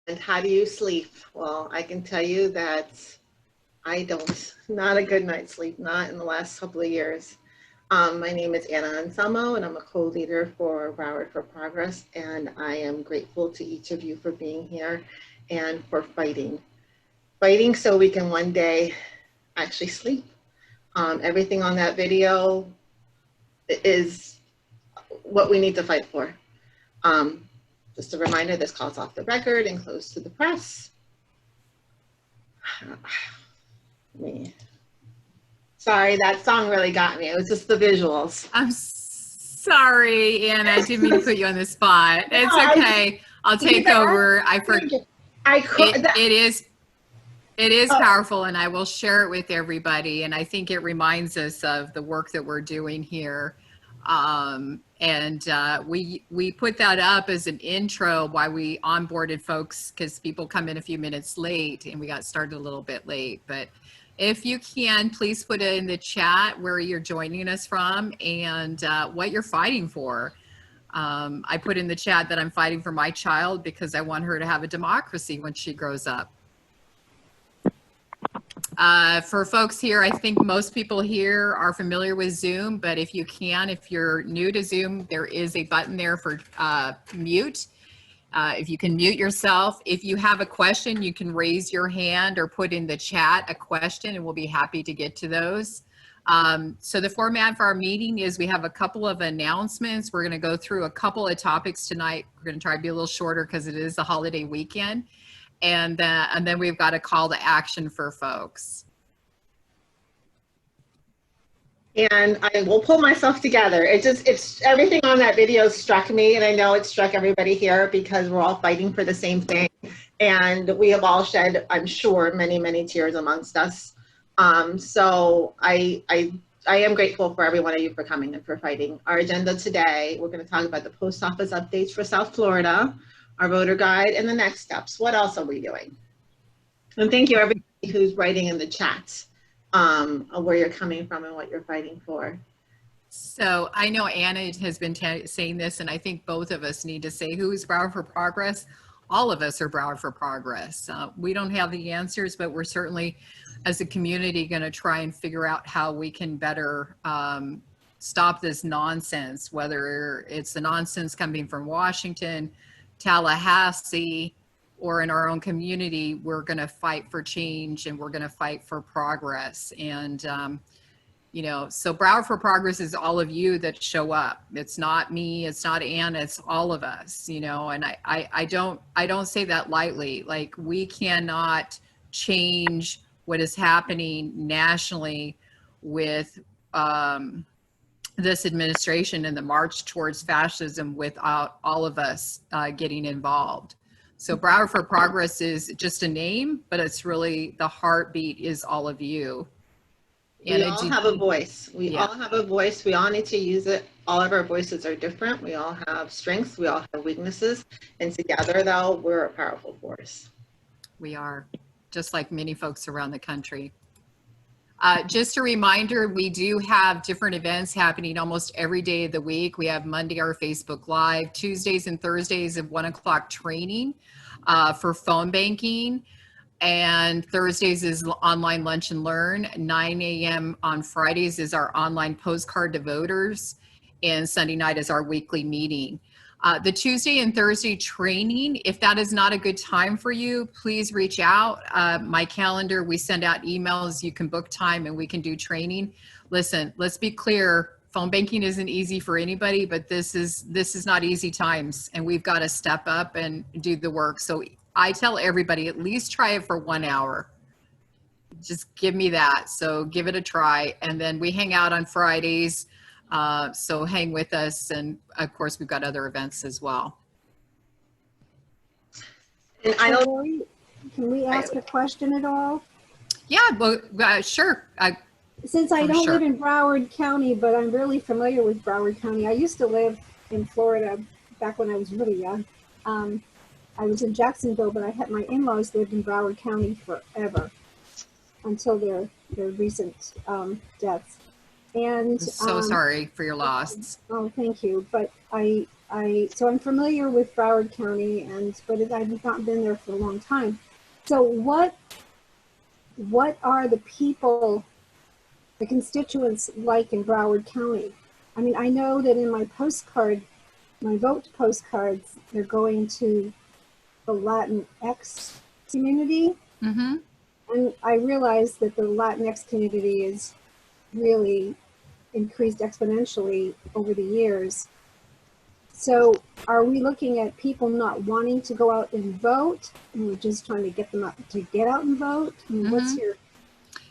And how do you sleep? Well, I can tell you that I don't. Not a good night's sleep, not in the last couple of years. My name is Anna Anselmo, and I'm a co-leader for Broward for Progress, and I am grateful to each of you for being here and for fighting. Fighting so we can one day actually sleep. Everything on that video is what we need to fight for. Just a reminder, this call's off the record and closed to the press. Sorry, that song really got me. It was just the visuals. I'm sorry, Anna. I didn't mean to put you on the spot. It's okay. I'll take over. It is powerful, and I will share it with everybody. And I think it reminds us of the work that we're doing here. We put that up as an intro why we onboarded folks, because people come in a few minutes late and we got started a little bit late. But if you can, please put it in the chat where you're joining us from and what you're fighting for. I put in the chat that I'm fighting for my child because I want her to have a democracy when she grows up. For folks here, I think most people here are familiar with Zoom, but if you're new to Zoom, there is a button there for mute. If you can mute yourself, if you have a question, you can raise your hand or put in the chat a question, and we'll be happy to get to those. So the format for our meeting is we have a couple of announcements. We're going to go through a couple of topics tonight. We're going to try to be a little shorter because it is the holiday weekend. And then we've got a call to action for folks. And I will pull myself together. It's everything on that video struck me, and I know it struck everybody here because we're all fighting for the same thing. And we have all shed, I'm sure, many, many tears amongst us. So I am grateful for every one of you for coming and for fighting. Our agenda today, we're going to talk about the post office updates for South Florida, our voter guide, and the next steps. What else are we doing? And thank you everybody who's writing in the chat where you're coming from and what you're fighting for. So I know Anna has been saying this, and I think both of us need to say, who is Broward for Progress? All of us are Broward for Progress. We don't have the answers, but we're certainly, as a community, going to try and figure out how we can better stop this nonsense, whether it's the nonsense coming from Washington, Tallahassee, or in our own community. We're going to fight for change, and we're going to fight for progress. And, so Broward for Progress is all of you that show up. It's not me, it's not Anna, it's all of us, and I don't say that lightly. Like, we cannot change what is happening nationally with, this administration and the march towards fascism without all of us getting involved. So Broward for Progress is just a name, but it's really the heartbeat is all of you. We all have a voice. We all have a voice. We all need to use it. All of our voices are different. We all have strengths. We all have weaknesses. And together, though, we're a powerful force. We are, just like many folks around the country. Just a reminder, we do have different events happening almost every day of the week. We have Monday, our Facebook Live, Tuesdays and Thursdays at 1 o'clock training for phone banking. And Thursdays is online lunch and learn. 9 a.m. on Fridays is our online postcard to voters. And Sunday night is our weekly meeting. The Tuesday and Thursday training, if that is not a good time for you, please reach out. My calendar, we send out emails, you can book time and we can do training. Listen, let's be clear, phone banking isn't easy for anybody, but this is not easy times, and we've got to step up and do the work. So I tell everybody, at least try it for 1 hour. Just give me that. So give it a try. And then we hang out on Fridays. So hang with us, and of course we've got other events as well. And can we ask a question at all? Yeah, well, sure. Since I don't live in Broward County, but I'm really familiar with Broward County. I used to live in Florida back when I was really young. I was in Jacksonville, but my in-laws lived in Broward County forever until their recent deaths. And I'm so sorry for your loss. Oh, thank you. But I So I'm familiar with Broward County, but I've not been there for a long time. So what are the people, the constituents like in Broward County? I mean, I know that in my vote postcards, they're going to the Latinx community. Mm-hmm. And I realize that the Latinx community is really increased exponentially over the years. So are we looking at people not wanting to go out and vote, and we're just trying to get them out to get out and vote? I mean, what's your...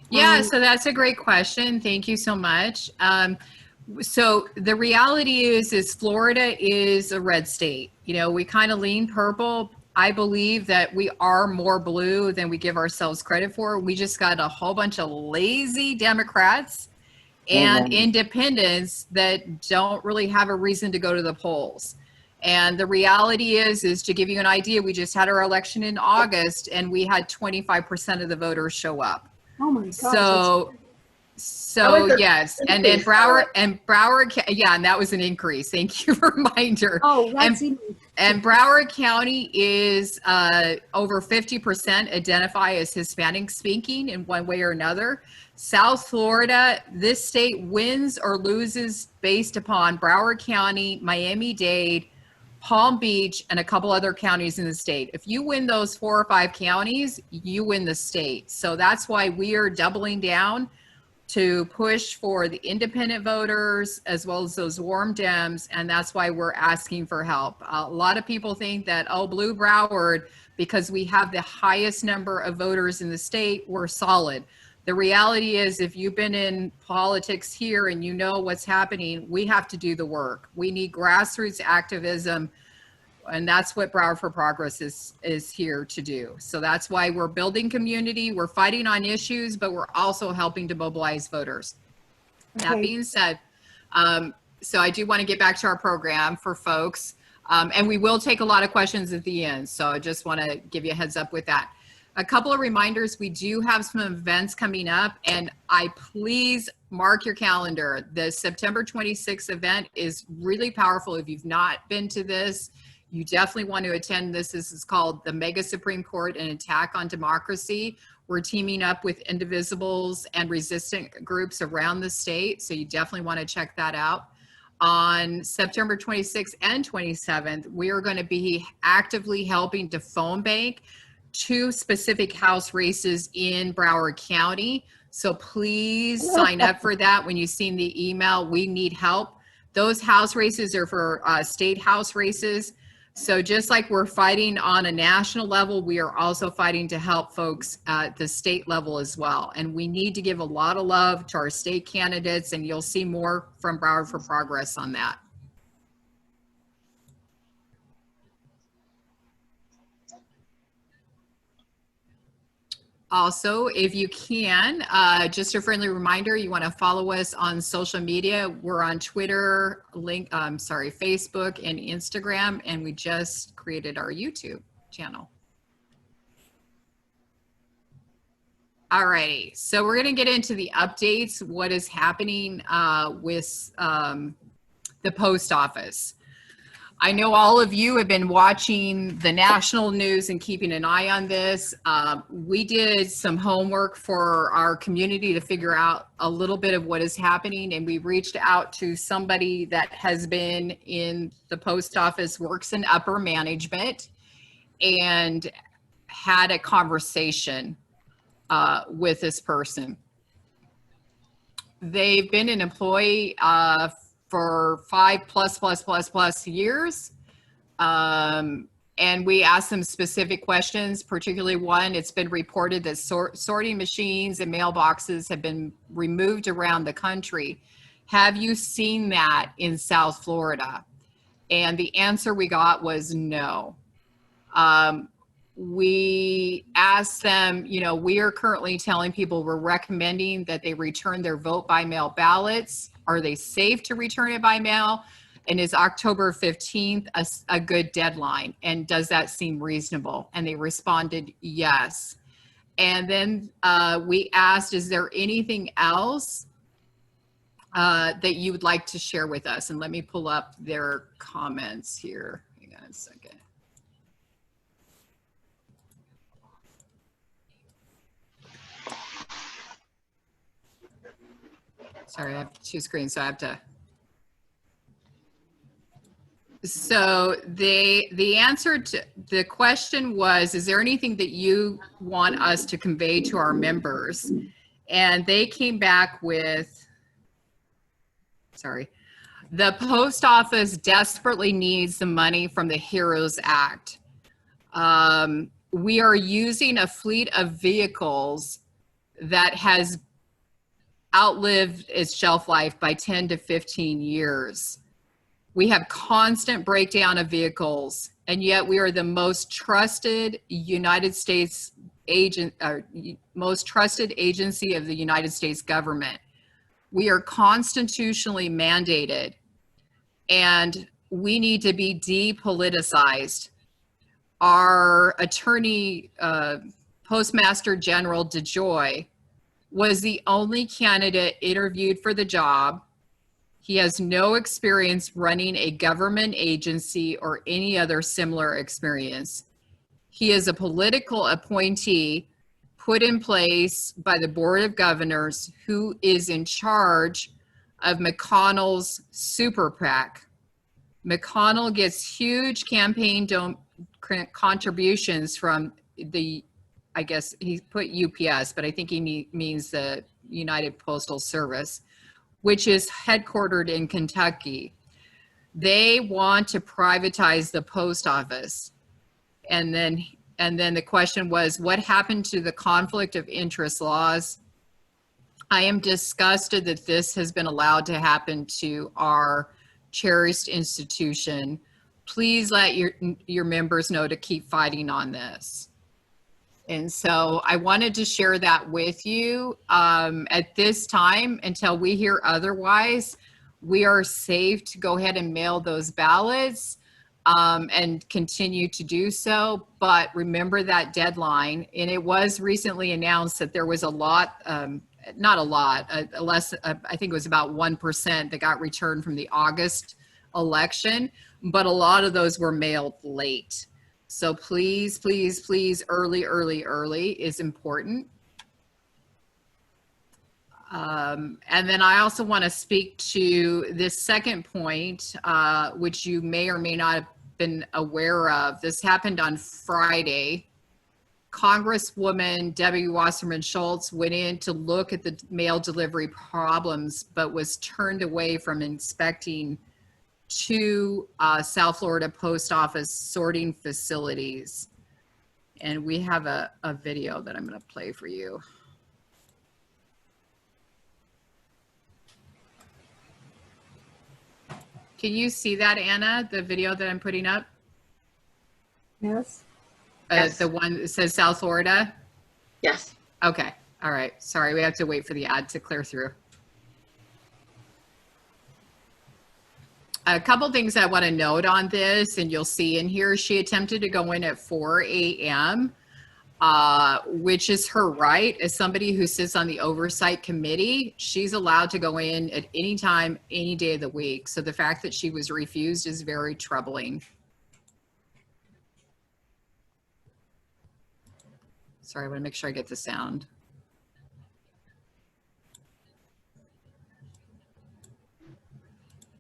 Yeah, so that's a great question. Thank you so much. So the reality is Florida is a red state. You know, we kind of lean purple. I believe that we are more blue than we give ourselves credit for. We just got a whole bunch of lazy Democrats and independents that don't really have a reason to go to the polls. And the reality is to give you an idea, we just had our election in August and we had 25% of the voters show up. Oh my gosh. So yes, and then Broward, yeah, and that was an increase. Thank you for reminder. Oh, that's and Broward County is over 50% identify as Hispanic speaking in one way or another. South Florida, this state wins or loses based upon Broward County, Miami-Dade, Palm Beach, and a couple other counties in the state. If you win those 4 or 5 counties, you win the state. So that's why we are doubling down to push for the independent voters as well as those warm Dems, and that's why we're asking for help. A lot of people think that, oh, blue Broward, because we have the highest number of voters in the state, we're solid. The reality is, if you've been in politics here and you know what's happening, we have to do the work. We need grassroots activism, and that's what Broward for Progress is here to do. So that's why we're building community, we're fighting on issues, but we're also helping to mobilize voters. Okay. That being said, so I do want to get back to our program for folks, and we will take a lot of questions at the end. So I just want to give you a heads up with that. A couple of reminders, we do have some events coming up, and please mark your calendar. The September 26th event is really powerful. If you've not been to this, you definitely want to attend this. This is called the Mega Supreme Court, an Attack on Democracy. We're teaming up with indivisibles and resistant groups around the state, so you definitely want to check that out. On September 26th and 27th, we are going to be actively helping to phone bank 2 specific House races in Broward County. So please sign up for that. When you've seen the email, we need help. Those House races are for state House races. So just like we're fighting on a national level, we are also fighting to help folks at the state level as well. And we need to give a lot of love to our state candidates, and you'll see more from Broward for Progress on that. Also, if you can, just a friendly reminder, you want to follow us on social media. We're on Twitter, Facebook and Instagram, and we just created our YouTube channel. All righty, so we're going to get into the updates, what is happening with the post office. I know all of you have been watching the national news and keeping an eye on this. We did some homework for our community to figure out a little bit of what is happening, and we reached out to somebody that has been in the post office, works in upper management, and had a conversation with this person. They've been an employee for 5+ years. And we asked them specific questions, particularly one, it's been reported that sorting machines and mailboxes have been removed around the country. Have you seen that in South Florida? And the answer we got was no. We asked them, you know, we are currently telling people we're recommending that they return their vote by mail ballots. Are they safe to return it by mail? And is October 15th a good deadline? And does that seem reasonable? And they responded, yes. And then we asked, is there anything else that you would like to share with us. And let me pull up their comments here. Hang on a second. Sorry, I have two screens, so I have to. So the answer to the question was, is there anything that you want us to convey to our members? And they came back with, sorry, the post office desperately needs the money from the HEROES Act. We are using a fleet of vehicles that has outlived its shelf life by 10 to 15 years. We have constant breakdown of vehicles, and yet we are the most trusted United States most trusted agency of the United States government. We are constitutionally mandated, and we need to be depoliticized. Our attorney, Postmaster General DeJoy, was the only candidate interviewed for the job. He has no experience running a government agency or any other similar experience. He is a political appointee put in place by the Board of Governors, who is in charge of McConnell's super PAC. McConnell gets huge campaign contributions from the, I guess he put UPS, but I think he means the United Postal Service, which is headquartered in Kentucky. They want to privatize the post office. And then the question was, what happened to the conflict of interest laws? I am disgusted that this has been allowed to happen to our cherished institution. Please let your members know to keep fighting on this. And so I wanted to share that with you. At this time, until we hear otherwise, we are safe to go ahead and mail those ballots and continue to do so. But remember that deadline. And it was recently announced that there was a lot, not a lot, less, I think it was about 1% that got returned from the August election, but a lot of those were mailed late. So please, please, please, early is important. And then I also want to speak to this second point, which you may or may not have been aware of. This happened on Friday. Congresswoman Debbie Wasserman Schultz went in to look at the mail delivery problems, but was turned away from inspecting two South Florida post office sorting facilities. And we have a video that I'm going to play for you. Can you see that, Anna, the video that I'm putting up? Yes. Yes. The one that says South Florida? Yes. Okay. All right. Sorry, we have to wait for the ad to clear through. A couple things I want to note on this, and you'll see in here, she attempted to go in at 4 a.m., which is her right. As somebody who sits on the oversight committee, she's allowed to go in at any time, any day of the week. So the fact that she was refused is very troubling. Sorry, I want to make sure I get the sound.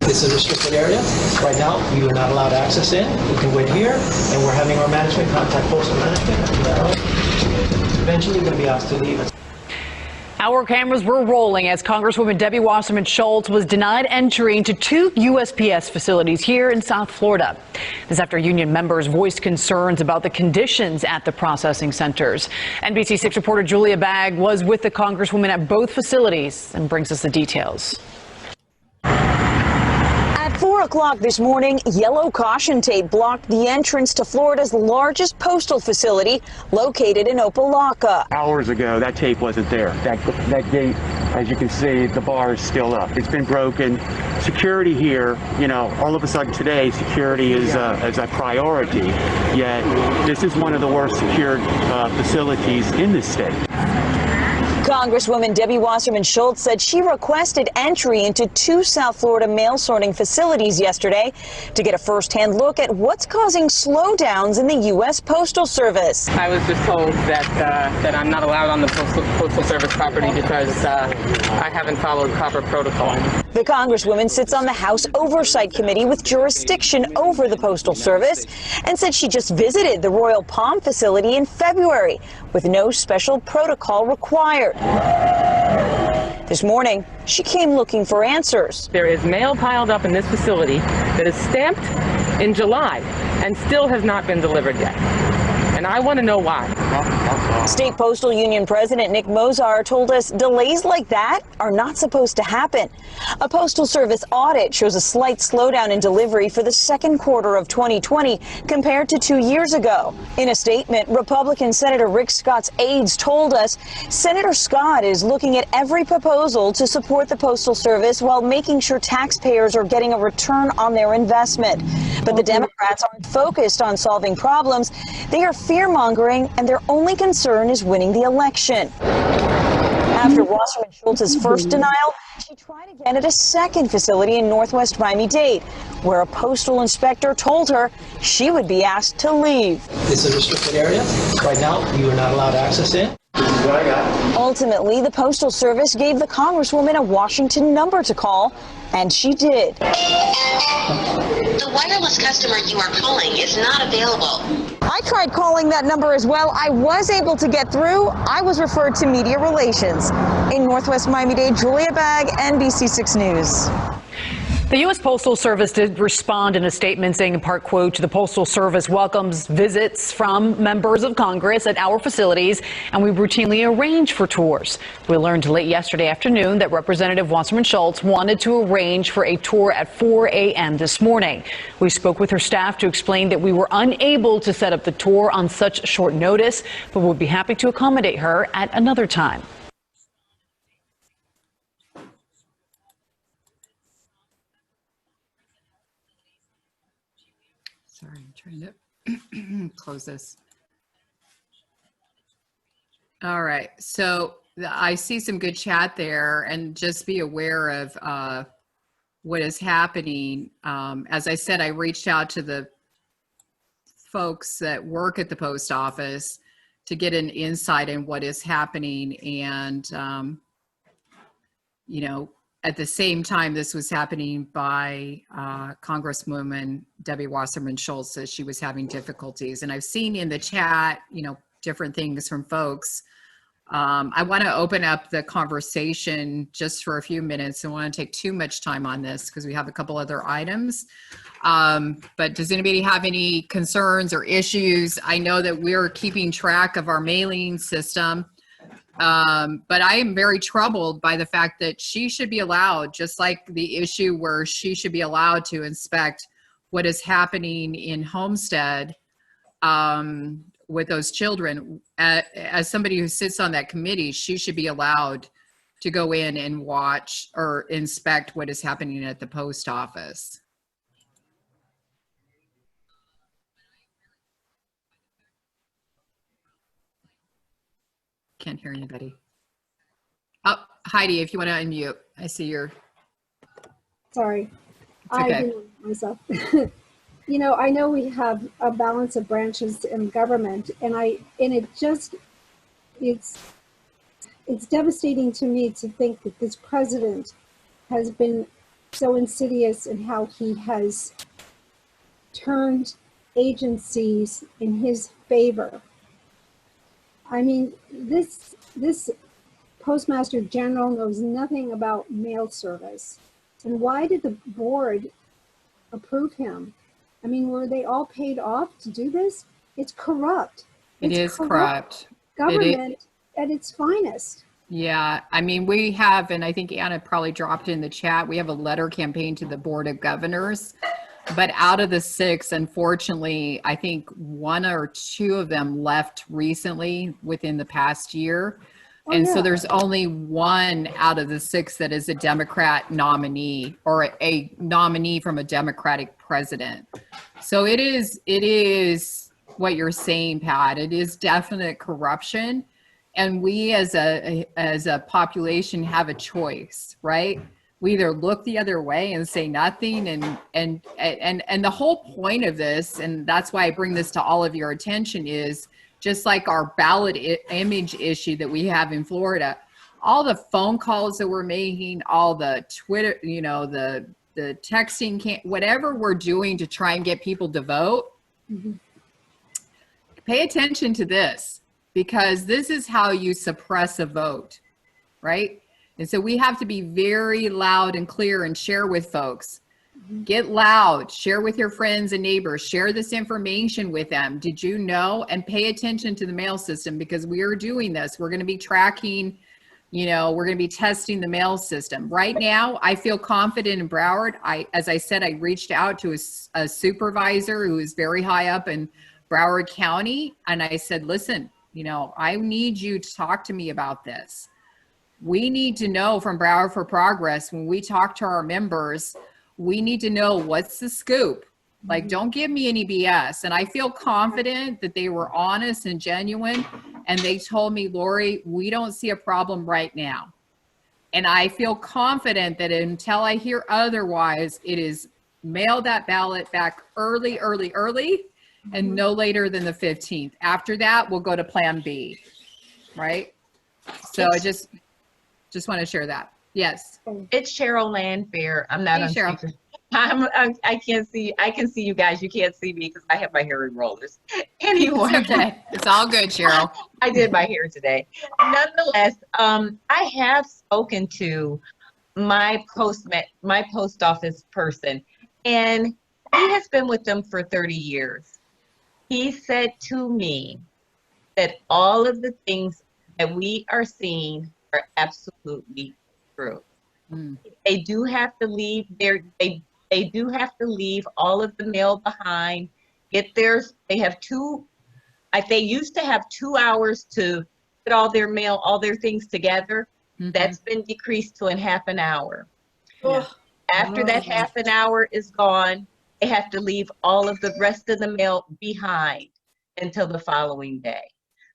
This is a restricted area. Right now, you are not allowed access in. You can wait here, and we're having our management contact postal management. Eventually, you're going to be asked to leave. Our cameras were rolling as Congresswoman Debbie Wasserman Schultz was denied entry into two USPS facilities here in South Florida. This after union members voiced concerns about the conditions at the processing centers. NBC6 reporter Julia Bagg was with the Congresswoman at both facilities and brings us the details. At 4 o'clock this morning, yellow caution tape blocked the entrance to Florida's largest postal facility located in Opa-locka. Hours ago, that tape wasn't there. That gate, as you can see, the bar is still up. It's been broken. Security here, you know, all of a sudden today, security is a priority. Yet, this is one of the worst secured facilities in the state. Congresswoman Debbie Wasserman Schultz said she requested entry into 2 South Florida mail sorting facilities yesterday to get a first-hand look at what's causing slowdowns in the U.S. Postal Service. I was just told that I'm not allowed on the Postal Service property because I haven't followed proper protocol. The Congresswoman sits on the House Oversight Committee with jurisdiction over the Postal Service and said she just visited the Royal Palm facility in February with no special protocol required. This morning, she came looking for answers. There is mail piled up in this facility that is stamped in July and still has not been delivered yet. And I want to know why. State Postal Union President Nick Mozar told us delays like that are not supposed to happen. A Postal Service audit shows a slight slowdown in delivery for the second quarter of 2020 compared to 2 years ago. In a statement, Republican Senator Rick Scott's aides told us Senator Scott is looking at every proposal to support the Postal Service while making sure taxpayers are getting a return on their investment. But the Democrats aren't focused on solving problems. They are fear-mongering, and their only concern is winning the election. After Wasserman Schultz's first denial, she tried again at a second facility in Northwest Miami-Dade, where a postal inspector told her she would be asked to leave. It's a restricted area. Right now, you are not allowed access in. This is what I got. Ultimately, the Postal Service gave the Congresswoman a Washington number to call, and she did. The wireless customer you are calling is not available. I tried calling that number as well. I was able to get through. I was referred to media relations. In Northwest Miami-Dade, Julia Bagg, NBC6 News. The U.S. Postal Service did respond in a statement saying, in part, quote, "The Postal Service welcomes visits from members of Congress at our facilities, and we routinely arrange for tours." We learned late yesterday afternoon that Representative Wasserman Schultz wanted to arrange for a tour at 4 a.m. this morning. We spoke with her staff to explain that we were unable to set up the tour on such short notice, but would be happy to accommodate her at another time. Sorry, I'm trying to close this. All right, so I see some good chat there, and just be aware of what is happening. As I said, I reached out to the folks that work at the post office to get an insight in what is happening, and you know, at the same time this was happening by Congresswoman Debbie Wasserman Schultz, says she was having difficulties. And I've seen in the chat, you know, different things from folks. I want to open up the conversation just for a few minutes. I don't want to take too much time on this because we have a couple other items. But does anybody have any concerns or issues? I know that we're keeping track of our mailing system. But I am very troubled by the fact that she should be allowed, just like the issue where she should be allowed to inspect what is happening in Homestead with those children. As somebody who sits on that committee, she should be allowed to go in and watch or inspect what is happening at the post office. Can't hear anybody. Oh, Heidi, if you want to unmute, I see your. Sorry, okay. I didn't myself. You know, I know we have a balance of branches in government, and it's devastating to me to think that this president has been so insidious in how he has turned agencies in his favor. I mean, this Postmaster General knows nothing about mail service. And why did the board approve him? I mean, were they all paid off to do this? It's corrupt. It is corrupt. Government at its finest. Yeah, I mean, we have, and I think Anna probably dropped it in the chat, we have a letter campaign to the Board of Governors. But out of the 6, unfortunately, I think 1 or 2 of them left recently within the past year. And so there's only 1 out of the 6 that is a Democrat nominee or a nominee from a Democratic president. So it is what you're saying, Pat. It is definite corruption. And we as a population have a choice, right? We either look the other way and say nothing, and the whole point of this, and that's why I bring this to all of your attention, is just like our ballot image issue that we have in Florida, all the phone calls that we're making, all the Twitter, the texting, whatever we're doing to try and get people to vote, pay attention to this, because this is how you suppress a vote, right? And so we have to be very loud and clear and share with folks. Get loud, share with your friends and neighbors, share this information with them. Did you know? And pay attention to the mail system, because we are doing this. We're going to be tracking, we're going to be testing the mail system. Right now, I feel confident in Broward. As I said, I reached out to a supervisor who is very high up in Broward County. And I said, listen, I need you to talk to me about this. We need to know from Broward for Progress, when we talk to our members, we need to know what's the scoop. Like, don't give me any BS. And I feel confident that they were honest and genuine. And they told me, Lori, we don't see a problem right now. And I feel confident that until I hear otherwise, it is mail that ballot back early, and no later than the 15th. After that, we'll go to Plan B, right? So I just want to share that. Yes. It's Cheryl Landfair. I'm not on speaker. I can't see. I can see you guys. You can't see me because I have my hair in rollers. Anyway, it's okay. It's all good, Cheryl. I did my hair today. Nonetheless, I have spoken to my post office person, and he has been with them for 30 years. He said to me that all of the things that we are seeing are absolutely true. They do have to leave they do have to leave all of the mail behind. They used to have 2 hours to put all their mail, all their things together. That's been decreased to a half an hour. Yeah. After that half an hour is gone, they have to leave all of the rest of the mail behind until the following day.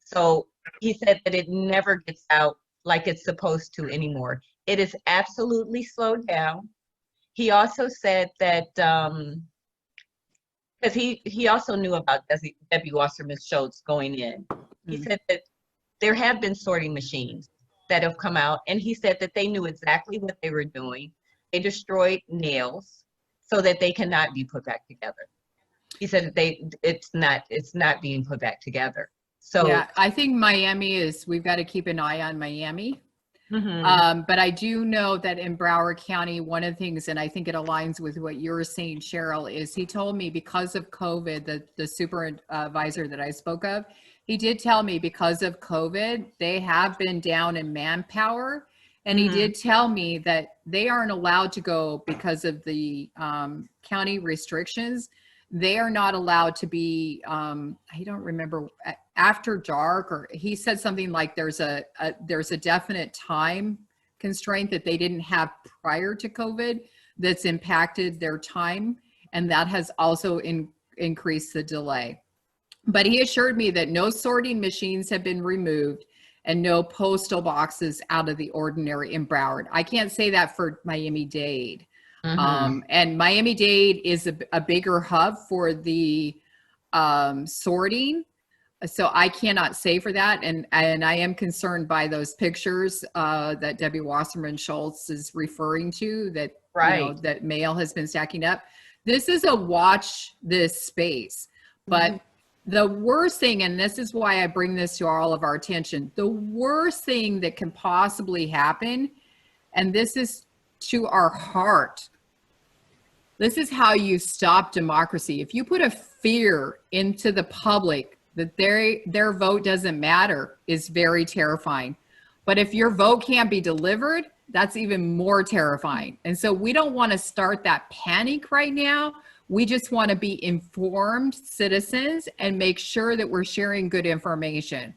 So he said that it never gets out like it's supposed to anymore. It is absolutely slowed down. He also said that, because he also knew about Debbie Wasserman Schultz going in. He said that there have been sorting machines that have come out, and he said that they knew exactly what they were doing. They destroyed nails so that they cannot be put back together. He said that it's not being put back together. So yeah, I think we've got to keep an eye on Miami. But I do know that in Broward County, one of the things, and I think it aligns with what you're saying, Cheryl, is he told me because of COVID, the supervisor that I spoke of, he did tell me because of COVID, they have been down in manpower. And he did tell me that they aren't allowed to go because of the county restrictions. They are not allowed to be, I don't remember, after dark, or he said something like there's a definite time constraint that they didn't have prior to COVID that's impacted their time. And that has also increased the delay. But he assured me that no sorting machines have been removed and no postal boxes out of the ordinary in Broward. I can't say that for Miami-Dade. And Miami-Dade is a bigger hub for the sorting. So I cannot say for that. And I am concerned by those pictures that Debbie Wasserman Schultz is referring to, that, that mail has been stacking up. This is a watch this space. But the worst thing, and this is why I bring this to all of our attention, the worst thing that can possibly happen, and this is to our heart, this is how you stop democracy. If you put a fear into the public that their vote doesn't matter, is very terrifying. But if your vote can't be delivered, that's even more terrifying. And so we don't want to start that panic right now. We just want to be informed citizens and make sure that we're sharing good information.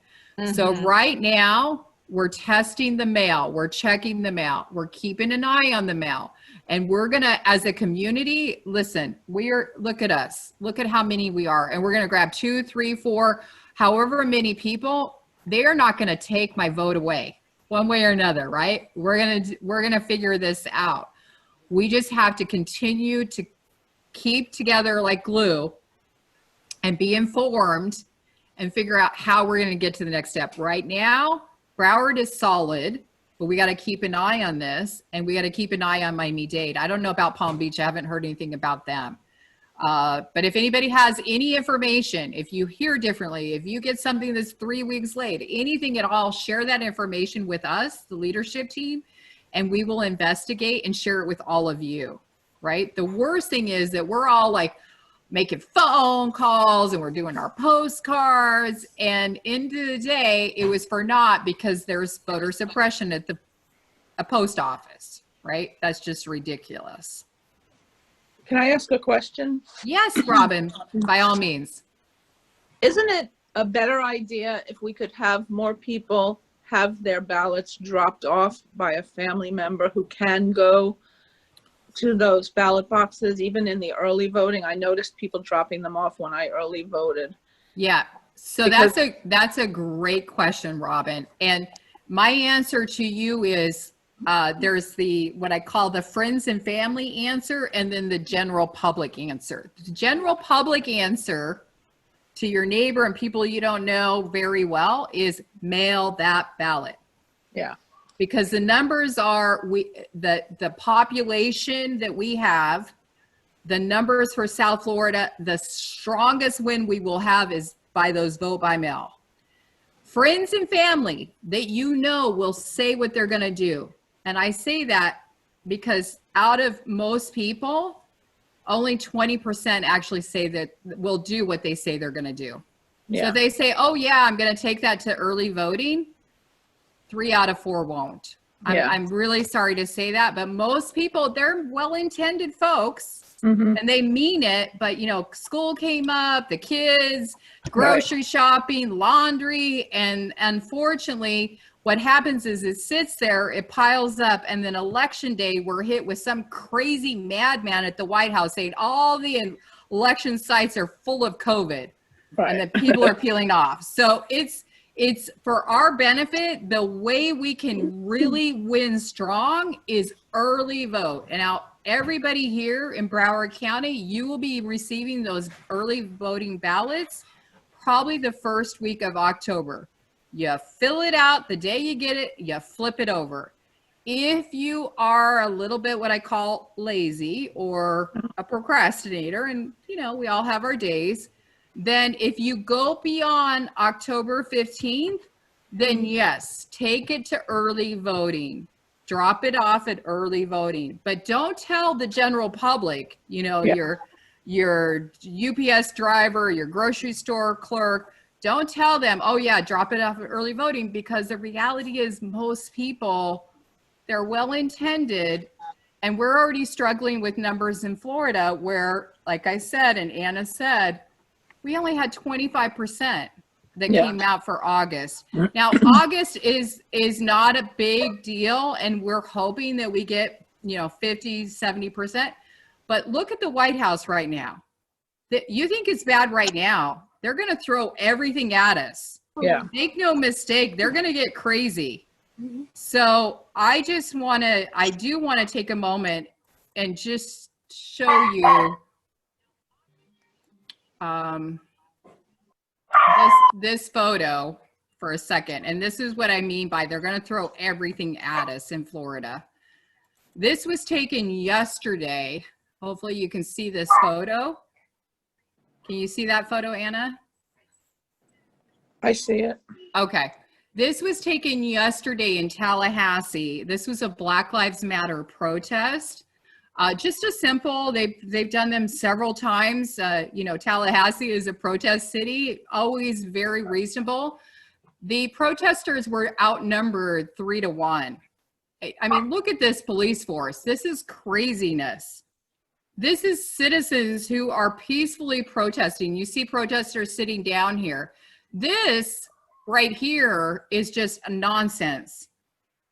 So right now, we're testing the mail. We're checking the mail. We're keeping an eye on the mail. And we're going to, as a community, listen, look at us. Look at how many we are. And we're going to grab 2, 3, 4, however many people they are not going to take my vote away one way or another, right? We're going to figure this out. We just have to continue to keep together like glue and be informed and figure out how we're going to get to the next step. Right now, Broward is solid, but we got to keep an eye on this, and we got to keep an eye on Miami-Dade. I don't know about Palm Beach. I haven't heard anything about them. But if anybody has any information, if you hear differently, if you get something that's 3 weeks late, anything at all, share that information with us, the leadership team, and we will investigate and share it with all of you, right? The worst thing is that we're all like making phone calls and we're doing our postcards, and end of the day, it was for naught because there's voter suppression at a post office, right? That's just ridiculous. Can I ask a question? Yes, Robin, by all means. Isn't it a better idea if we could have more people have their ballots dropped off by a family member who can go to those ballot boxes, even in the early voting? I noticed people dropping them off when I early voted. Yeah, so that's a great question, Robin. And my answer to you is there's what I call the friends and family answer, and then the general public answer. The general public answer to your neighbor and people you don't know very well is mail that ballot. Yeah. Because the numbers are, the population that we have, the numbers for South Florida, the strongest win we will have is by those vote by mail. Friends and family that you know will say what they're going to do. And I say that because out of most people, only 20% actually say that will do what they say they're going to do. Yeah. So if they say, oh yeah, I'm going to take that to early voting, 3 out of 4 won't. I'm really sorry to say that, but most people, they're well-intended folks, and they mean it, but you know, school came up, the kids, grocery shopping, laundry, and unfortunately, what happens is it sits there, it piles up, and then election day, we're hit with some crazy madman at the White House saying all the election sites are full of COVID, and that people are peeling off. So it's for our benefit. The way we can really win strong is early vote. And now everybody here in Broward County, you will be receiving those early voting ballots probably the first week of October. You fill it out the day you get it, you flip it over. If you are a little bit what I call lazy or a procrastinator, and you know, we all have our days, then if you go beyond October 15th, then yes, take it to early voting. Drop it off at early voting. But don't tell the general public, you know, your UPS driver, your grocery store clerk, don't tell them, oh yeah, drop it off at early voting, because the reality is most people, they're well-intended, and we're already struggling with numbers in Florida where, like I said, and Anna said, we only had 25% that came out for August. Now, August is not a big deal, and we're hoping that we get, you know, 50, 70%. But look at the White House right now. You think it's bad right now. They're going to throw everything at us. Yeah. Make no mistake, they're going to get crazy. So I do want to take a moment and just show you this photo for a second. And this is what I mean by they're going to throw everything at us in Florida. This was taken yesterday. Hopefully you can see this photo. Can you see that photo, Anna? I see it. Okay. This was taken yesterday in Tallahassee. This was a Black Lives Matter protest. Just a simple, they've done them several times. You know, Tallahassee is a protest city, always very reasonable. The protesters were outnumbered 3 to 1. I mean, look at this police force. This is craziness. This is citizens who are peacefully protesting. You see protesters sitting down here. This right here is just nonsense.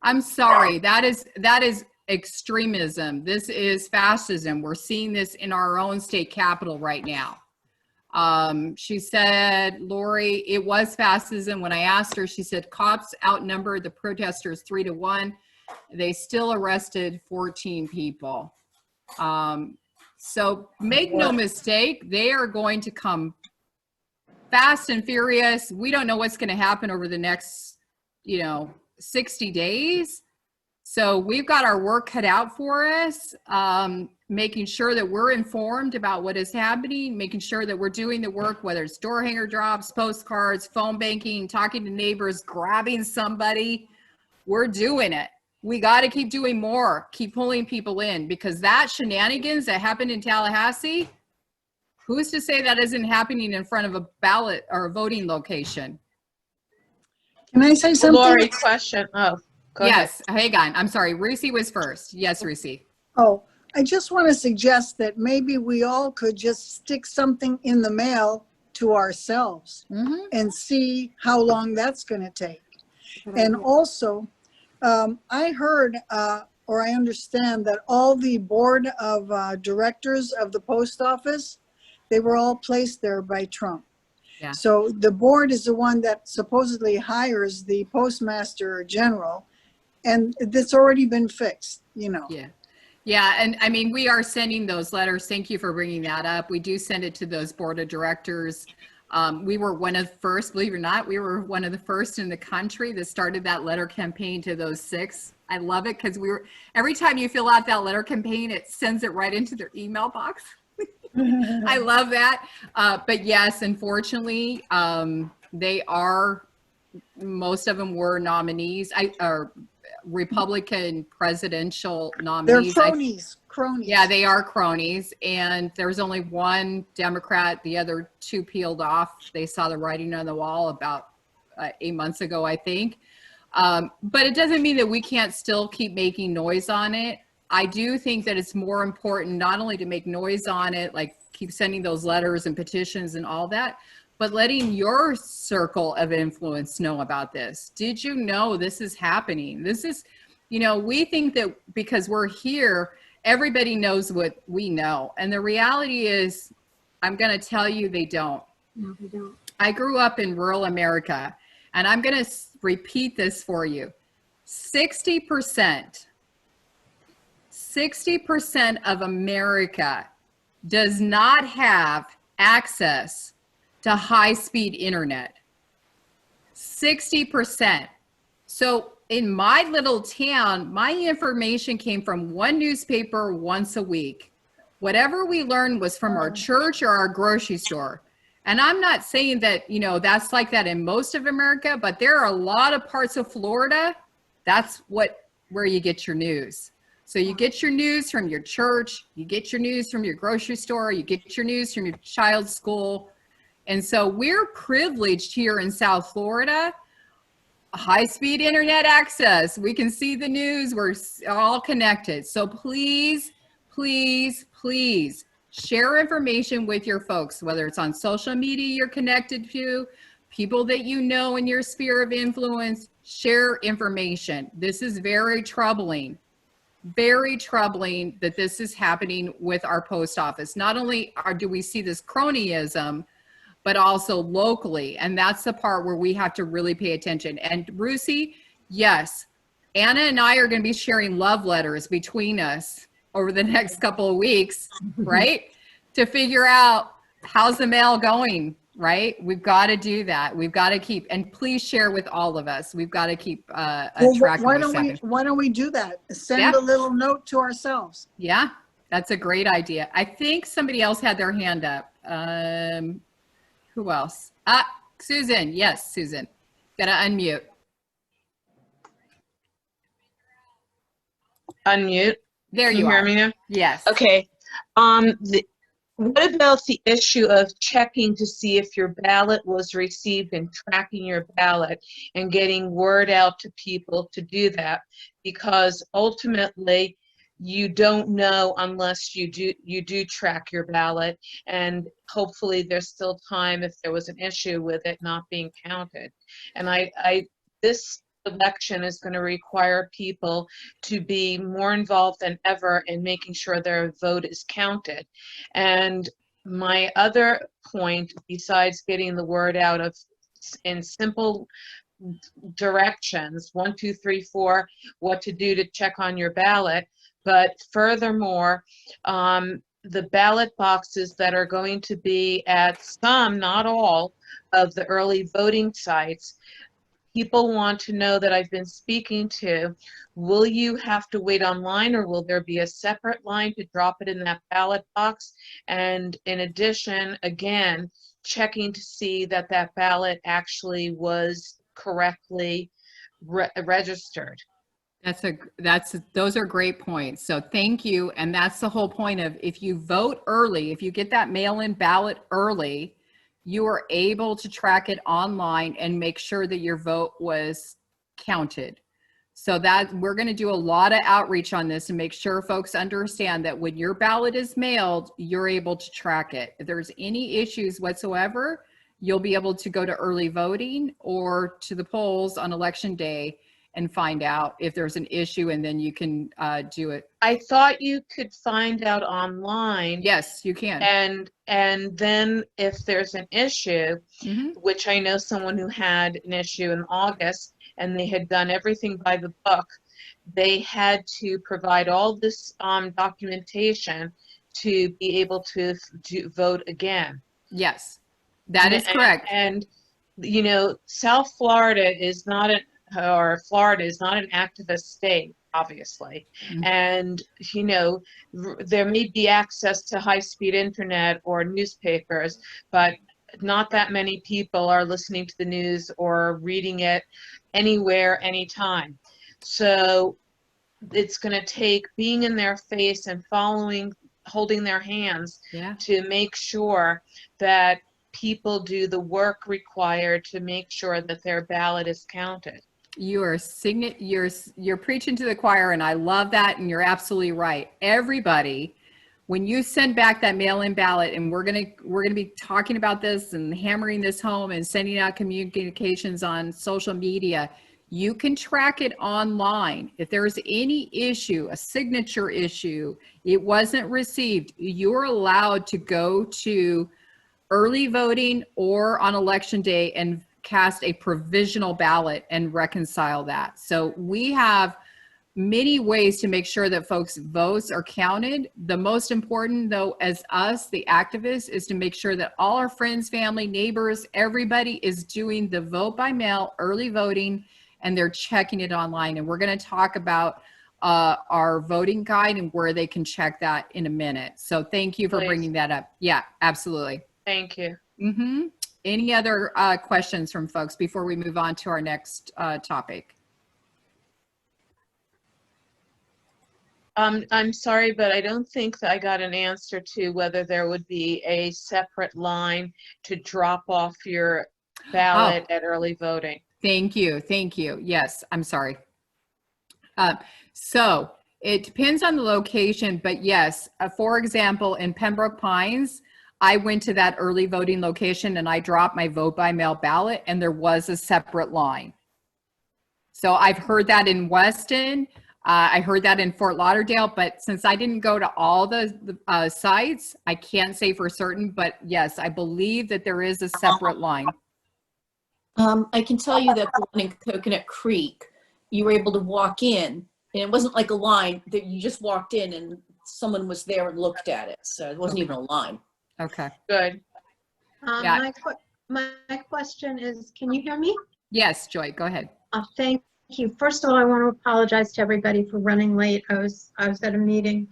I'm sorry, that is extremism. This is fascism. We're seeing this in our own state capital right now. She said, Lori, it was fascism. When I asked her, she said cops outnumbered the protesters 3-1. They still arrested 14 people. So make no mistake, they are going to come fast and furious. We don't know what's going to happen over the next, 60 days. So we've got our work cut out for us, making sure that we're informed about what is happening, making sure that we're doing the work, whether it's door hanger drops, postcards, phone banking, talking to neighbors, grabbing somebody. We're doing it. We got to keep doing more, keep pulling people in, because that shenanigans that happened in Tallahassee, who's to say that isn't happening in front of a ballot or a voting location? Can I say something? Lori, question. Oh, go yes. ahead. Hang on. I'm sorry. Rusi was first. Yes, Rusi. Oh, I just want to suggest that maybe we all could just stick something in the mail to ourselves and see how long that's going to take. And also, I heard or I understand that all the board of directors of the post office, they were all placed there by Trump. Yeah. So the board is the one that supposedly hires the postmaster general, and it's already been fixed, Yeah. Yeah. And I mean, we are sending those letters. Thank you for bringing that up. We do send it to those board of directors. We were one of the first, believe it or not, we were one of the first in the country that started that letter campaign to those 6. I love it because every time you fill out that letter campaign, it sends it right into their email box. I love that. But yes, unfortunately, most of them were nominees, Republican presidential nominees. They're cronies. Yeah, they are cronies. And there was only one Democrat. The other 2 peeled off. They saw the writing on the wall about 8 months ago, I think. But it doesn't mean that we can't still keep making noise on it. I do think that it's more important not only to make noise on it, like keep sending those letters and petitions and all that, but letting your circle of influence know about this. Did you know this is happening? This is, we think that because we're here, everybody knows what we know. And the reality is, I'm going to tell you, they don't. No, they don't. I grew up in rural America, and I'm going to repeat this for you. 60% of America does not have access to high-speed internet. 60%. So in my little town, my information came from one newspaper once a week. Whatever we learned was from our church or our grocery store. And I'm not saying that, that's like that in most of America, but there are a lot of parts of Florida, that's where you get your news. So you get your news from your church, you get your news from your grocery store, you get your news from your child's school. And so we're privileged here in South Florida, high-speed internet access. We can see the news, we're all connected. So please, please, please share information with your folks, whether it's on social media you're connected to, people that you know in your sphere of influence, share information. This is very troubling that this is happening with our post office. Not only do we see this cronyism, but also locally. And that's the part where we have to really pay attention. And Rusi, yes, Anna and I are going to be sharing love letters between us over the next couple of weeks, right? To figure out how's the mail going, right? We've got to do that. We've got to keep, and please share with all of us. We've got to keep track of this. Why don't we do that? Send a little note to ourselves. Yeah, that's a great idea. I think somebody else had their hand up. Who else? Susan. Yes, Susan. Gotta unmute. Unmute. There you Can you are. hear me now? Yes. Okay. What about the issue of checking to see if your ballot was received and tracking your ballot and getting word out to people to do that? Because ultimately, you don't know unless you do track your ballot, and hopefully there's still time if there was an issue with it not being counted. And this election is going to require people to be more involved than ever in making sure their vote is counted. And my other point, besides getting the word out in simple directions, 1, 2, 3, 4, what to do to check on your ballot, but furthermore, the ballot boxes that are going to be at some, not all, of the early voting sites, people want to know that I've been speaking to, will you have to wait online, or will there be a separate line to drop it in that ballot box? And in addition, again, checking to see that that ballot actually was correctly registered. Those are great points. So thank you. And that's the whole point of, if you vote early, if you get that mail-in ballot early, you are able to track it online and make sure that your vote was counted. So that we're going to do a lot of outreach on this and make sure folks understand that when your ballot is mailed, you're able to track it. If there's any issues whatsoever, you'll be able to go to early voting or to the polls on election day and find out if there's an issue, and then you can do it. I thought you could find out online. Yes, you can. And then if there's an issue, which I know someone who had an issue in August, and they had done everything by the book, they had to provide all this documentation to be able to vote again. Yes, that is correct. And you know, South Florida is not Florida is not an activist state, obviously. And, you know, there may be access to high-speed internet or newspapers, but not that many people are listening to the news or reading it anywhere, anytime. So it's going to take being in their face and holding their hands to make sure that people do the work required to make sure that their ballot is counted. You're preaching to the choir, and I love that, and you're absolutely right. Everybody, when you send back that mail-in ballot, and we're gonna be talking about this and hammering this home and sending out communications on social media, you can track it online. If there's any issue, a signature issue, it wasn't received, you're allowed to go to early voting or on election day and cast a provisional ballot and reconcile that. So we have many ways to make sure that folks' votes are counted. The most important, though, as us, the activists, is to make sure that all our friends, family, neighbors, everybody is doing the vote by mail, early voting, and they're checking it online. And we're going to talk about our voting guide and where they can check that in a minute. So thank you for bringing that up. Yeah, absolutely. Thank you. Any other questions from folks before we move on to our next topic? I'm sorry, but I don't think that I got an answer to whether there would be a separate line to drop off your ballot at early voting. Thank you. Thank you. Yes, I'm sorry. So it depends on the location, but yes, for example, in Pembroke Pines, I went to that early voting location and I dropped my vote by mail ballot, and there was a separate line. So I've heard that in Weston. I heard that in Fort Lauderdale, but since I didn't go to all the sites, I can't say for certain, but yes, I believe that there is a separate line. I can tell you that the one in Coconut Creek, you were able to walk in, and it wasn't like a line that you just walked in and someone was there and looked at it. So it wasn't even a line. Okay. Good. Yeah. My question is, can you hear me? Yes, Joy, go ahead. Thank you. First of all, I want to apologize to everybody for running late. I was at a meeting.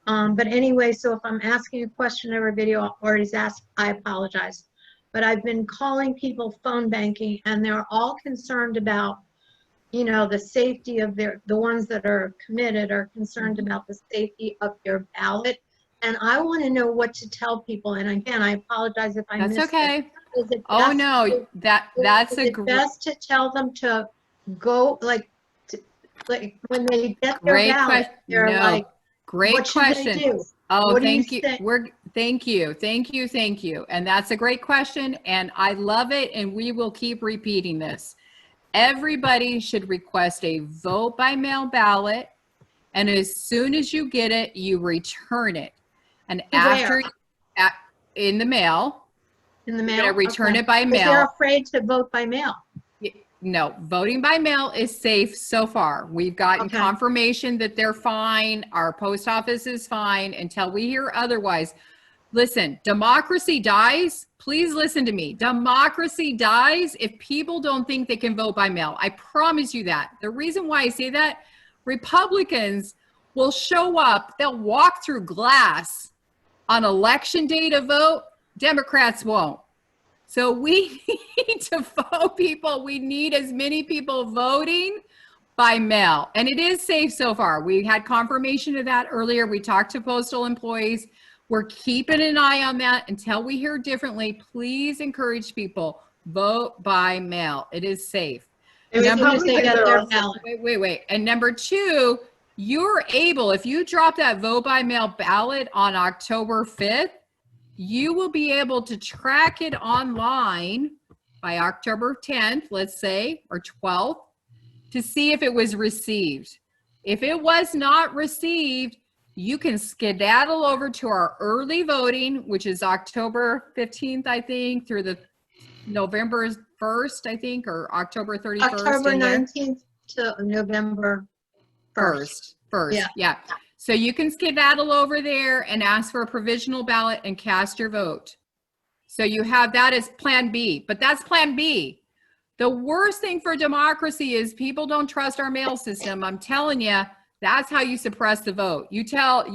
But anyway, so if I'm asking a question every video already asked, I apologize. But I've been calling people phone banking, and they're all concerned about, you know, the safety of the ones that are committed are concerned about the safety of their ballot. And I want to know what to tell people. And again, I apologize if I missed it. That's okay. Is it Oh no, that's a best to tell them to go like when they get their ballot, they're like, great what should question. they do? Oh, What do thank you. think? Thank you. And that's a great question, and I love it, and we will keep repeating this. Everybody should request a vote by mail ballot, and as soon as you get it, you return it. And after in the mail. In the mail? You're gonna return Okay. it by 'Cause mail. they're afraid to vote by mail. No, voting by mail is safe so far. We've gotten Okay. confirmation that they're fine. Our post office is fine until we hear otherwise. Listen, democracy dies. Please listen to me. Democracy dies if people don't think they can vote by mail. I promise you that. The reason why I say that, Republicans will show up, they'll walk through glass on election day to vote. Democrats won't. So we need to vote people. We need as many people voting by mail. And it is safe so far. We had confirmation of that earlier. We talked to postal employees. We're keeping an eye on that until we hear differently. Please encourage people, vote by mail. It is safe. As soon as they get their ballot. Wait. And number two, you're able, if you drop that vote by mail ballot on October 5th, you will be able to track it online by October 10th, let's say, or 12th, to see if it was received. If it was not received, you can skedaddle over to our early voting, which is October 15th, I think, through the November 1st, I think, or October 31st. October 19th to November 1st. Yeah. So you can skedaddle over there and ask for a provisional ballot and cast your vote. So you have that as plan B, but that's plan B. The worst thing for democracy is people don't trust our mail system. I'm telling you, that's how you suppress the vote. You tell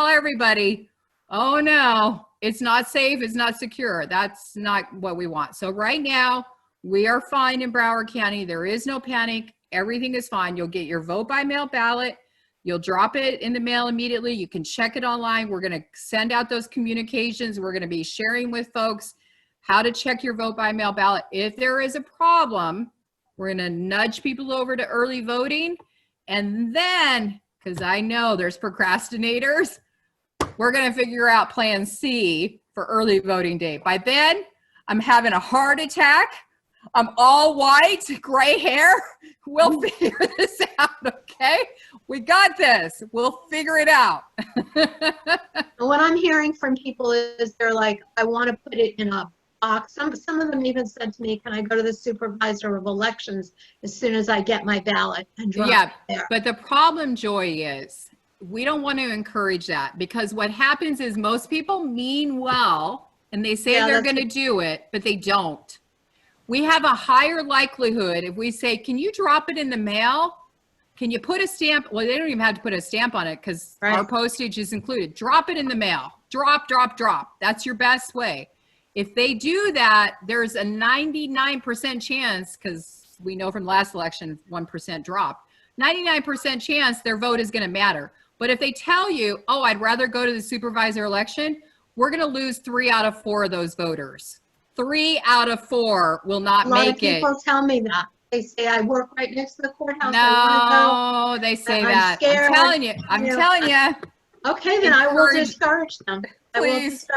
everybody, oh no, it's not safe, it's not secure. That's not what we want. So right now, we are fine in Broward County. There is no panic. Everything is fine. You'll get your vote by mail ballot. You'll drop it in the mail immediately. You can check it online. We're going to send out those communications. We're going to be sharing with folks how to check your vote by mail ballot. If there is a problem, we're going to nudge people over to early voting. And then, because I know there's procrastinators, we're going to figure out plan C for early voting day. By then, I'm having a heart attack. I'm all white, gray hair. We'll figure this out, okay? We got this. We'll figure it out. What I'm hearing from people is they're like, I want to put it in a box. Some of them even said to me, can I go to the supervisor of elections as soon as I get my ballot and drop it there? But the problem, Joy, is we don't want to encourage that, because what happens is most people mean well and they say they're going to do it, but they don't. We have a higher likelihood if we say, can you drop it in the mail? Can you put a stamp? Well, they don't even have to put a stamp on it because our postage is included. Drop it in the mail. Drop. That's your best way. If they do that, there's a 99% chance, because we know from last election, 1% dropped, 99% chance their vote is going to matter. But if they tell you, oh, I'd rather go to the supervisor election, we're going to lose 3 out of 4 of those voters. 3 out of 4 will not make it. A lot of people tell me that. They say, I work right next to the courthouse. No, they say that. I'm telling you. Okay, then I will discourage them. Please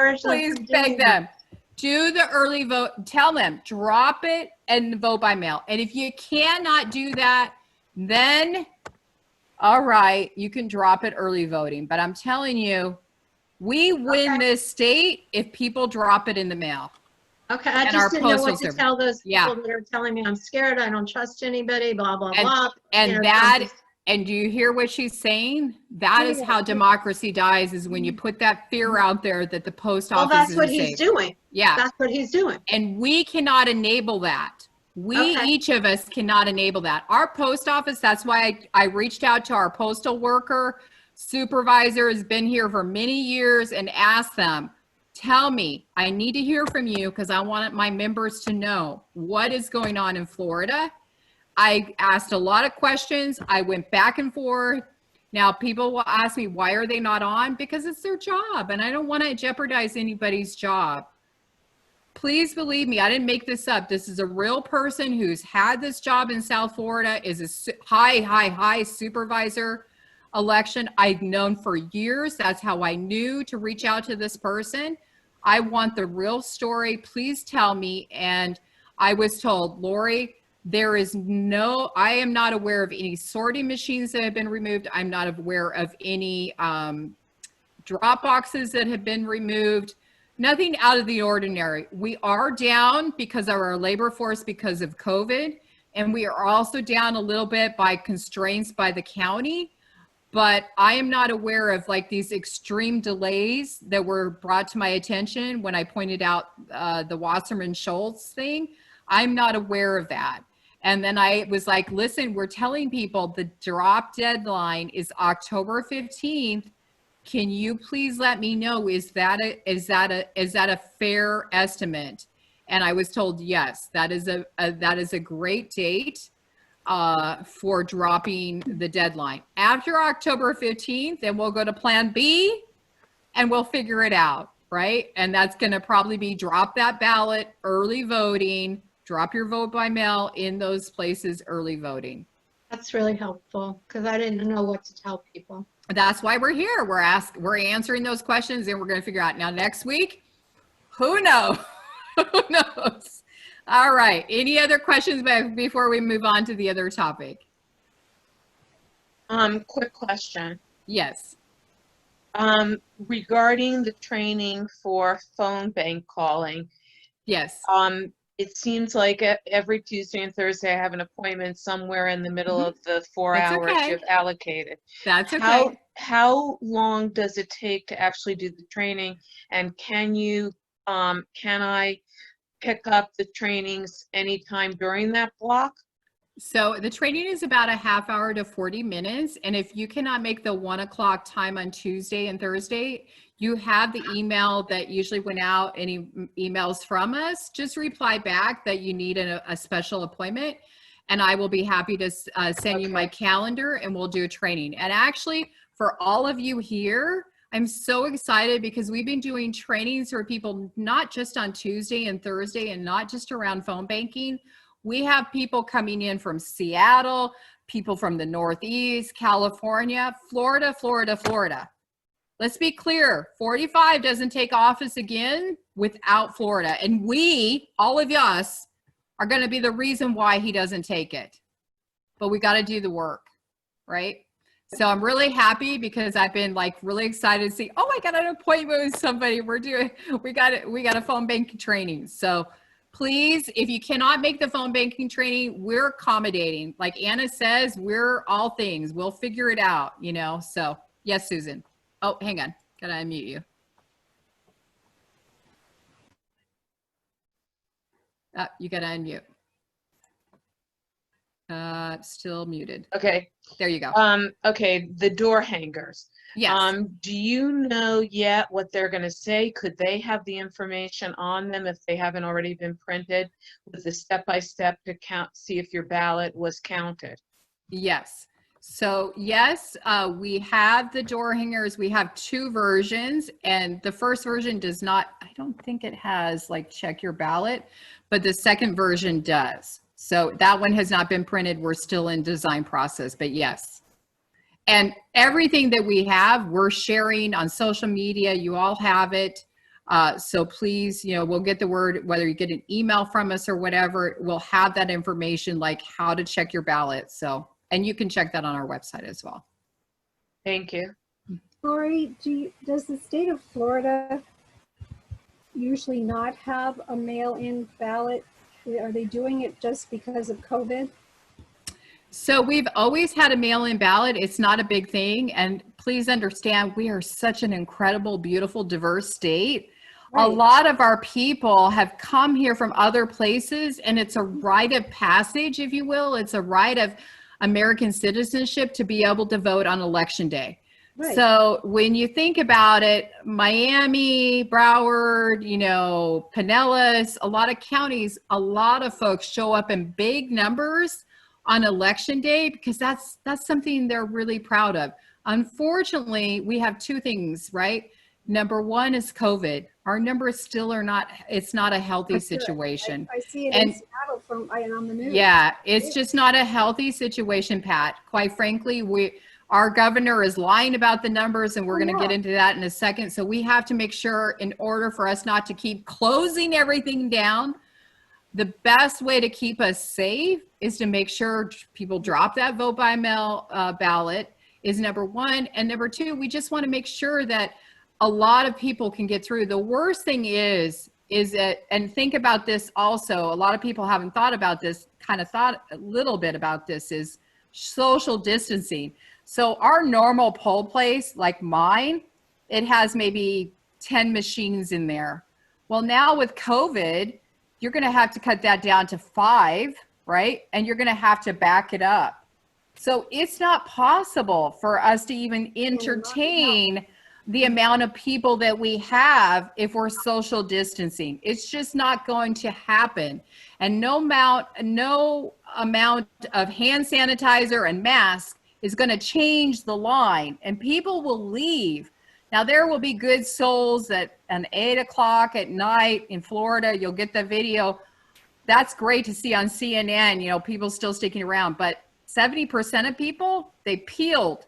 beg them. Do the early vote. Tell them, drop it and vote by mail. And if you cannot do that, then, all right, you can drop it early voting. But I'm telling you, we win this state if people drop it in the mail. Okay, I just didn't know what to tell those people that are telling me I'm scared, I don't trust anybody, blah, blah, blah. And do you hear what she's saying? That is how democracy dies, is when you put that fear out there that the post office that's what he's doing. Yeah. That's what he's doing. And we cannot enable that. Each of us cannot enable that. Our post office, that's why I reached out to our postal worker supervisor, has been here for many years, and asked them, tell me, I need to hear from you because I want my members to know what is going on in Florida. I asked a lot of questions. I went back and forth. Now people will ask me, why are they not on? Because it's their job and I don't want to jeopardize anybody's job. Please believe me, I didn't make this up. This is a real person who's had this job in South Florida, is a high supervisor election. I've known for years. That's how I knew to reach out to this person. I want the real story. Please tell me. And I was told, Lori, I am not aware of any sorting machines that have been removed. I'm not aware of any drop boxes that have been removed. Nothing out of the ordinary. We are down because of our labor force because of COVID, and we are also down a little bit by constraints by the county. But I am not aware of like these extreme delays that were brought to my attention when I pointed out the Wasserman Schultz thing. I'm not aware of that. And then I was like, listen, we're telling people the drop deadline is October 15th. Can you please let me know, is that a fair estimate? And I was told, yes, that is a great date for dropping the deadline. After October 15th, then we'll go to plan B and we'll figure it out, right? And that's going to probably be drop that ballot, early voting, drop your vote by mail in those places, early voting. That's really helpful because I didn't know what to tell people. That's why we're here. We're answering those questions and we're going to figure out. Now next week, who knows? Who knows? All right. Any other questions before we move on to the other topic? Quick question. Yes. Regarding the training for phone bank calling. Yes. It seems like every Tuesday and Thursday I have an appointment somewhere in the middle of the 4 hours you've allocated. That's okay. How long does it take to actually do the training? And can I pick up the trainings anytime during that block? So the training is about a half hour to 40 minutes. And if you cannot make the 1 o'clock time on Tuesday and Thursday, you have the email that usually went out, any emails from us, just reply back that you need a special appointment. And I will be happy to send you my calendar and we'll do a training. And actually for all of you here, I'm so excited because we've been doing trainings for people, not just on Tuesday and Thursday and not just around phone banking. We have people coming in from Seattle, people from the Northeast, California, Florida. Let's be clear, 45 doesn't take office again without Florida. And we, all of us, are going to be the reason why he doesn't take it. But we got to do the work, right? So I'm really happy because I've been like really excited to see, oh, I got an appointment with somebody. We got a phone banking training. So please, if you cannot make the phone banking training, we're accommodating. Like Anna says, we're all things. We'll figure it out, you know? So yes, Susan. Oh, hang on. Gotta unmute you. You gotta unmute. Still muted. Okay. There you go. Okay, the door hangers. Yes. Do you know yet what they're going to say? Could they have the information on them if they haven't already been printed with the step-by-step to see if your ballot was counted? Yes. So yes, we have the door hangers. We have 2 versions, and the first version does not, I don't think it has like check your ballot, but the second version does. So that one has not been printed. We're still in design process, but yes. And everything that we have, we're sharing on social media. You all have it. So please, you know, we'll get the word, whether you get an email from us or whatever, we'll have that information like how to check your ballot. So, and you can check that on our website as well. Thank you. Lori, does the state of Florida usually not have a mail-in ballot? Are they doing it just because of COVID? So we've always had a mail-in ballot. It's not a big thing. And please understand, we are such an incredible, beautiful, diverse state. Right. A lot of our people have come here from other places, and it's a rite of passage, if you will. It's a rite of American citizenship to be able to vote on election day. Right. So when you think about it, Miami, Broward, you know, Pinellas, a lot of counties, a lot of folks show up in big numbers on election day because that's something they're really proud of. Unfortunately, we have 2 things, right? Number 1 is COVID. Our numbers still are not, it's not a healthy situation. I see it in Seattle on the news. Yeah, it's just not a healthy situation, Pat. Quite frankly, our governor is lying about the numbers, and we're going to get into that in a second. So we have to make sure, in order for us not to keep closing everything down, the best way to keep us safe is to make sure people drop that vote by mail ballot is number 1. And number 2, we just want to make sure that a lot of people can get through. The worst thing is that, and think about this also, a lot of people haven't thought about this, kind of thought a little bit about this, is social distancing. So our normal poll place, like mine, it has maybe 10 machines in there. Well, now with COVID, you're going to have to cut that down to 5, right? And you're going to have to back it up. So it's not possible for us to even entertain the amount of people that we have if we're social distancing. It's just not going to happen. And no amount of hand sanitizer and mask is going to change the line, and people will leave. Now, there will be good souls that at 8 o'clock at night in Florida, you'll get the video. That's great to see on CNN, you know, people still sticking around, but 70% of people, they peeled.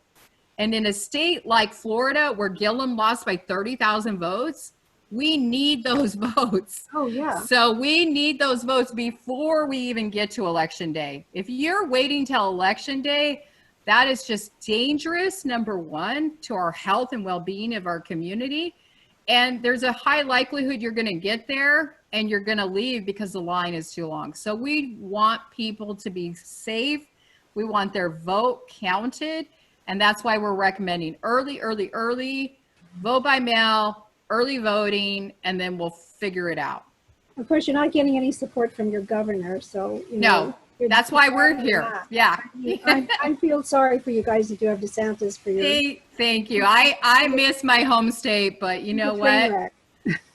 And in a state like Florida, where Gillum lost by 30,000 votes, we need those votes. Oh, yeah. So we need those votes before we even get to Election Day. If you're waiting till Election Day, that is just dangerous, number one, to our health and well-being of our community. And there's a high likelihood you're going to get there and you're going to leave because the line is too long. So we want people to be safe. We want their vote counted. And that's why we're recommending early, vote by mail, early voting, and then we'll figure it out. Of course, you're not getting any support from your governor, so you know. No, that's why we're here. Yeah. I feel sorry for you guys that you have DeSantis for you. Thank you. I miss my home state, but you know what?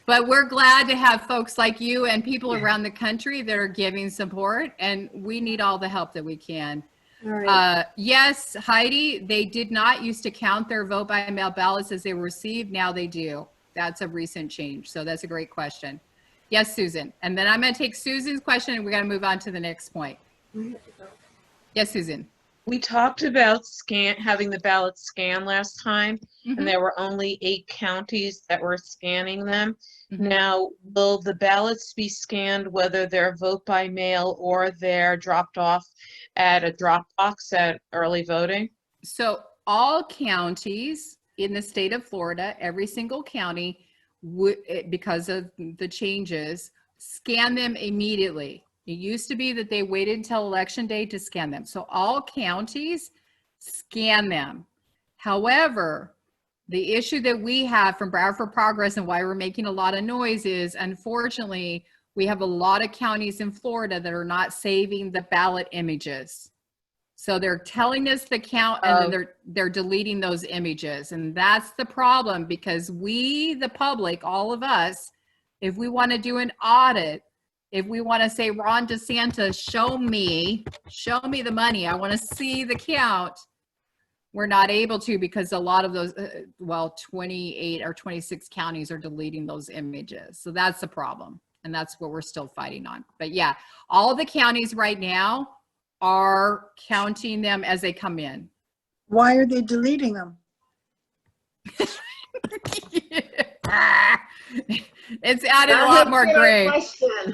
But we're glad to have folks like you and people around the country that are giving support, and we need all the help that we can. All right. Yes, Heidi, they did not used to count their vote by mail ballots as they were received. Now they do. That's a recent change. So that's a great question. Yes, Susan. And then I'm going to take Susan's question and we're going to move on to the next point. Yes, Susan. We talked about having the ballots scanned last time, and there were only 8 counties that were scanning them. Now, will the ballots be scanned whether they're vote by mail or they're dropped off at a drop box at early voting? So all counties in the state of Florida, every single county, because of the changes, scan them immediately. It used to be that they waited until Election Day to scan them. So all counties scan them. However, the issue that we have from Broward for Progress and why we're making a lot of noise is, unfortunately, we have a lot of counties in Florida that are not saving the ballot images. So they're telling us the count and then they're deleting those images. And that's the problem, because we, the public, all of us, if we want to do an audit, if we want to say, Ron DeSantis, show me the money, I want to see the count, we're not able to, because a lot of those, 28 or 26 counties are deleting those images. So that's the problem. And that's what we're still fighting on. But yeah, all the counties right now are counting them as they come in. Why are they deleting them? It's added a lot more gray.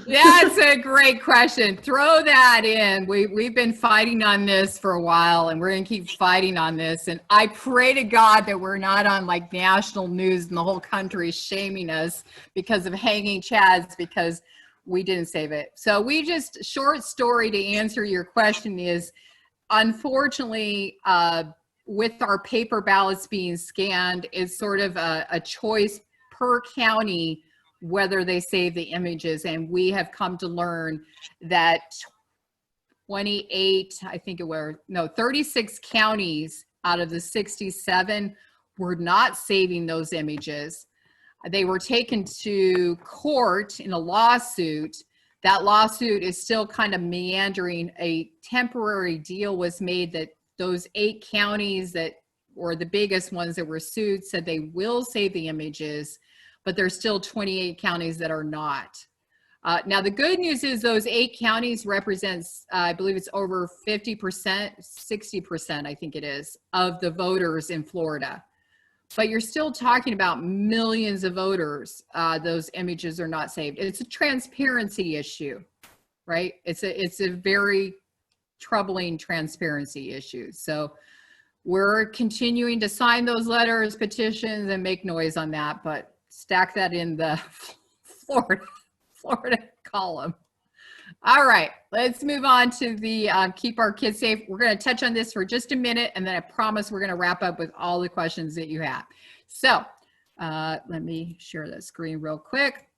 That's a great question. Throw that in. We've been fighting on this for a while, and we're going to keep fighting on this. And I pray to God that we're not on like national news and the whole country shaming us because of hanging chads because we didn't save it. So short story to answer your question is, unfortunately, with our paper ballots being scanned, it's sort of a choice per county whether they save the images. And we have come to learn that 36 counties out of the 67 were not saving those images. They were taken to court in a lawsuit. That lawsuit is still kind of meandering. A temporary deal was made that those 8 counties that were the biggest ones that were sued said they will save the images, but there's still 28 counties that are not. Now, the good news is those 8 counties represents, I believe it's over 50%, 60%, I think it is, of the voters in Florida. But you're still talking about millions of voters. Those images are not saved. It's a transparency issue, right? It's a very troubling transparency issue. So we're continuing to sign those letters, petitions, and make noise on that, but stack that in the Florida column. All right, let's move on to the keep our kids safe. We're going to touch on this for just a minute, and then I promise we're going to wrap up with all the questions that you have. So let me share the screen real quick.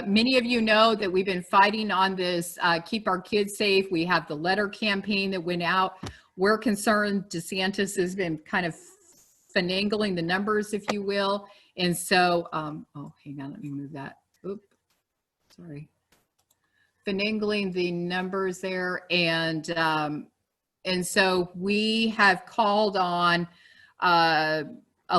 Many of you know that we've been fighting on this keep our kids safe. We have the letter campaign that went out. We're concerned DeSantis has been kind of finagling the numbers, if you will. And so, oh, hang on, let me move that. Oop, sorry. Finagling the numbers there. And so we have called on a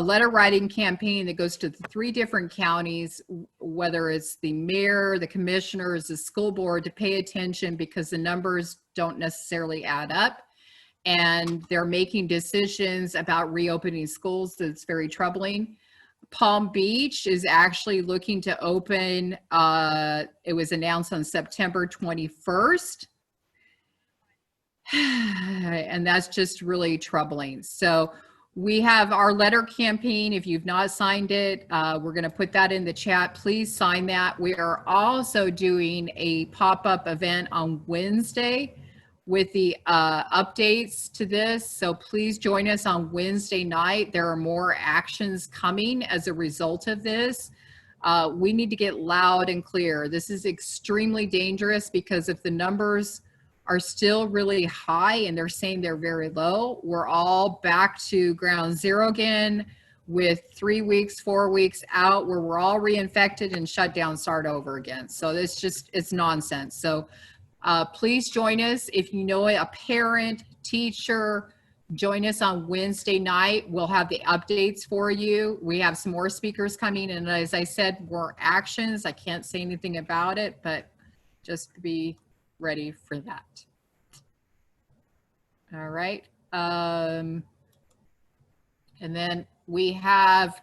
letter writing campaign that goes to the 3 different counties, whether it's the mayor, the commissioners, the school board, to pay attention because the numbers don't necessarily add up. And they're making decisions about reopening schools that's very troubling. Palm Beach is actually looking to open, it was announced on September 21st. And that's just really troubling. So we have our letter campaign. If you've not signed it, we're going to put that in the chat. Please sign that. We are also doing a pop-up event on Wednesday with the updates to this. So please join us on Wednesday night. There are more actions coming as a result of this. We need to get loud and clear. This is extremely dangerous because if the numbers are still really high and they're saying they're very low, we're all back to ground zero again with 3 weeks, 4 weeks out where we're all reinfected and shut down, start over again. So it's nonsense. So please join us. If you know a parent, teacher, join us on Wednesday night. We'll have the updates for you. We have some more speakers coming. And as I said, more actions. I can't say anything about it, but just be ready for that. All right. And then we have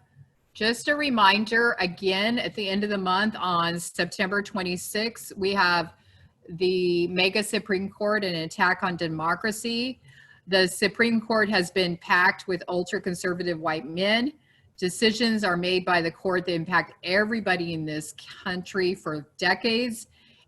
just a reminder again at the end of the month on September 26th, we have the mega Supreme Court, an attack on democracy. The Supreme Court has been packed with ultra-conservative white men. Decisions are made by the court that impact everybody in this country for decades.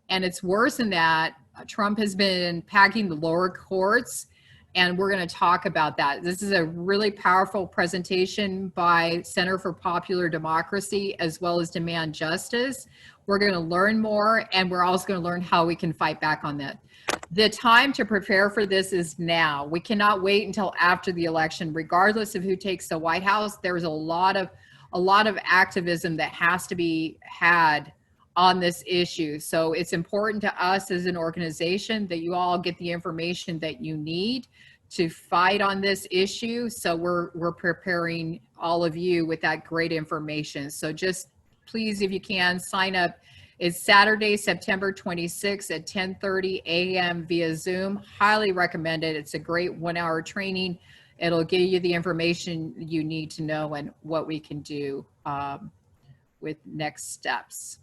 And it's worse than that. Trump has been packing the lower courts, and we're going to talk about that. This is a really powerful presentation by Center for Popular Democracy as well as Demand Justice. We're going to learn more, and we're also going to learn how we can fight back on that. The time to prepare for this is now. We cannot wait until after the election, regardless of who takes the White House. There's a lot of activism that has to be had on this issue. So it's important to us as an organization that you all get the information that you need to fight on this issue. So we're preparing all of you with that great information. So just please, if you can, sign up. It's Saturday, September 26th at 10:30 a.m. via Zoom. Highly recommend it. It's a great 1-hour training. It'll give you the information you need to know and what we can do with next steps.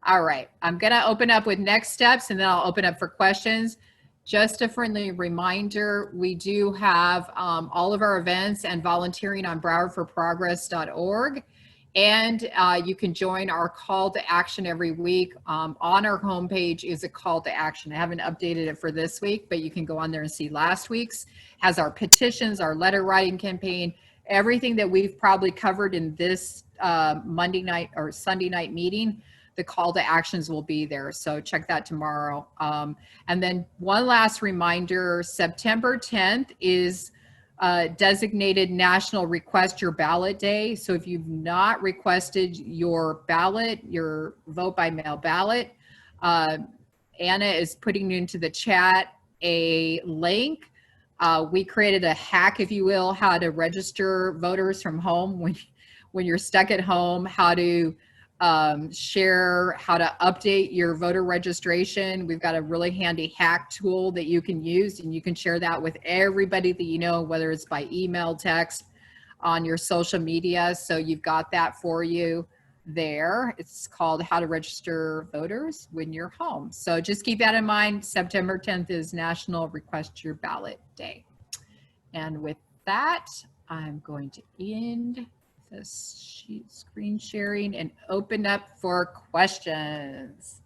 All right, I'm going to open up with next steps and then I'll open up for questions. Just a friendly reminder, we do have all of our events and volunteering on browardforprogress.org. And you can join our call to action every week. On our homepage is a call to action. I haven't updated it for this week, but you can go on there and see last week's. Has our petitions, our letter writing campaign, everything that we've probably covered in this Monday night or Sunday night meeting. The call to actions will be there. So check that tomorrow. And then one last reminder, September 10th is designated National Request Your Ballot Day. So if you've not requested your ballot, your vote by mail ballot, Anna is putting into the chat a link. We created a hack, if you will, how to register voters from home when you're stuck at home, how to share how to update your voter registration. We've got a really handy hack tool that you can use, and you can share that with everybody that you know, whether it's by email, text, on your social media. So you've got that for you there. It's called How to Register Voters When You're Home. So just keep that in mind. September 10th is National Request Your Ballot Day. And with that, I'm going to end the screen sharing and open up for questions.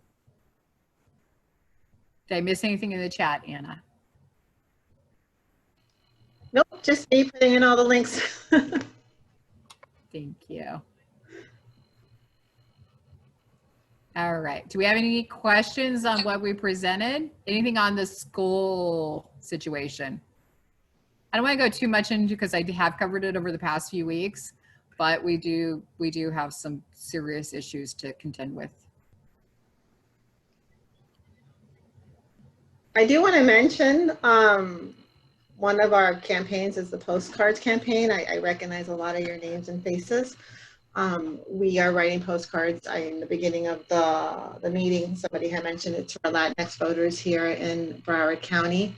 Did I miss anything in the chat, Anna? Nope, just me putting in all the links. Thank you. All right. Do we have any questions on what we presented? Anything on the school situation? I don't want to go too much into because I have covered it over the past few weeks, but we do have some serious issues to contend with. I do want to mention one of our campaigns is the postcards campaign. I recognize a lot of your names and faces. We are writing postcards. In the beginning of the meeting, somebody had mentioned it to our Latinx voters here in Broward County.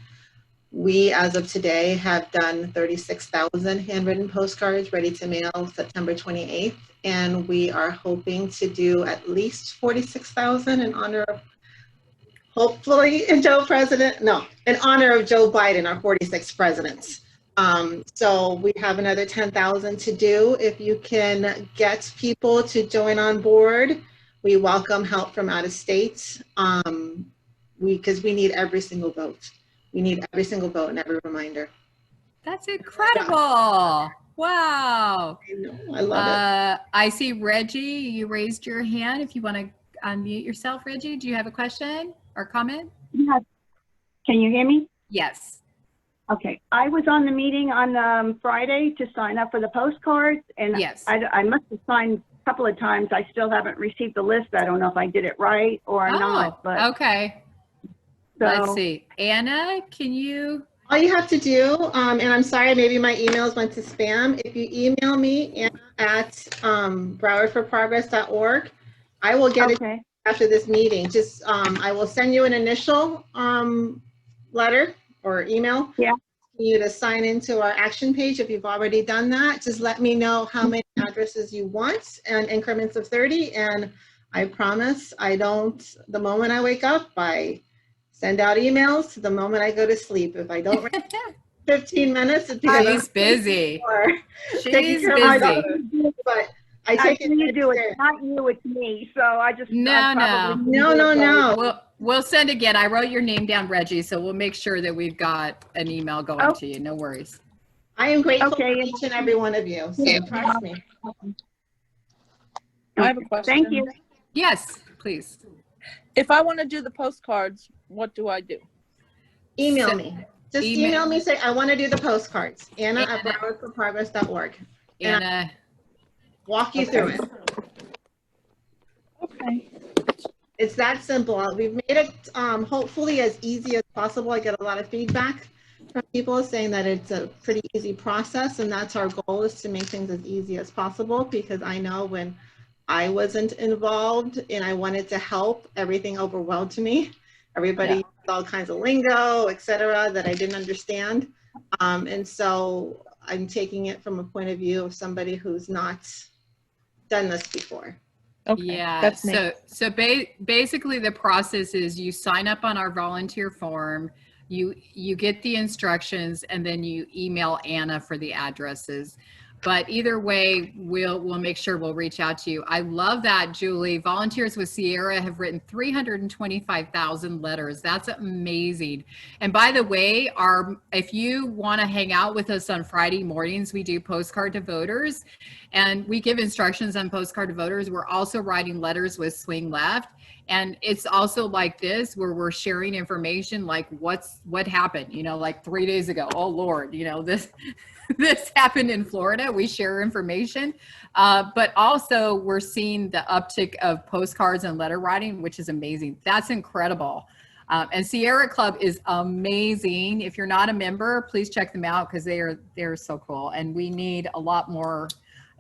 We, as of today, have done 36,000 handwritten postcards ready to mail September 28th, and we are hoping to do at least 46,000 in honor of, hopefully, in honor of Joe Biden, our 46th president. So we have another 10,000 to do. If you can get people to join on board, we welcome help from out of state, because we need every single vote. We need every single vote and every reminder. That's incredible. Wow. I know, I love it. I see Reggie, you raised your hand. If you want to unmute yourself, Reggie, do you have a question or comment? Yeah. Can you hear me? Yes. Okay. I was on the meeting on Friday to sign up for the postcards, and yes. I must have signed a couple of times. I still haven't received the list. I don't know if I did it right or not. But okay. So, let's see. Anna, can you? All you have to do, and I'm sorry, maybe my emails went to spam. If you email me, Anna at browardforprogress.org, I will get it after this meeting. Just, I will send you an initial letter or email for you to sign into our action page. If you've already done that, just let me know how many addresses you want and increments of 30. And I promise I don't, the moment I wake up, I send out emails to the moment I go to sleep. If I don't 15 minutes, it's because she's busy. She's busy. But I take it. You do it. It's not you, it's me. So I just No. We'll send again. I wrote your name down, Reggie, so we'll make sure that we've got an email going to you. No worries. I am grateful for each and every one of you. So trust me. I have a question. Thank you. Yes, please. If I want to do the postcards, what do I do? Email me. Just email me, say, I want to do the postcards. Anna at browardforprogress.org. Anna. Walk you through it. Okay. It's that simple. We've made it hopefully as easy as possible. I get a lot of feedback from people saying that it's a pretty easy process, and that's our goal, is to make things as easy as possible, because I know when I wasn't involved and I wanted to help, everything overwhelmed to me. Everybody used all kinds of lingo, etc., that I didn't understand. And so I'm taking it from a point of view of somebody who's not done this before. Okay. Yeah, so basically the process is you sign up on our volunteer form, you get the instructions, and then you email Anna for the addresses. But either way, we'll make sure we'll reach out to you. I love that, Julie. Volunteers with Sierra have written 325,000 letters. That's amazing. And by the way, if you want to hang out with us on Friday mornings, we do postcard to voters, and we give instructions on postcard to voters. We're also writing letters with Swing Left. And it's also like this, where we're sharing information, like what happened, like 3 days ago. Oh Lord, this happened in Florida. We share information, but also we're seeing the uptick of postcards and letter writing, which is amazing. That's incredible. And Sierra Club is amazing. If you're not a member, please check them out, because they're so cool. And we need a lot more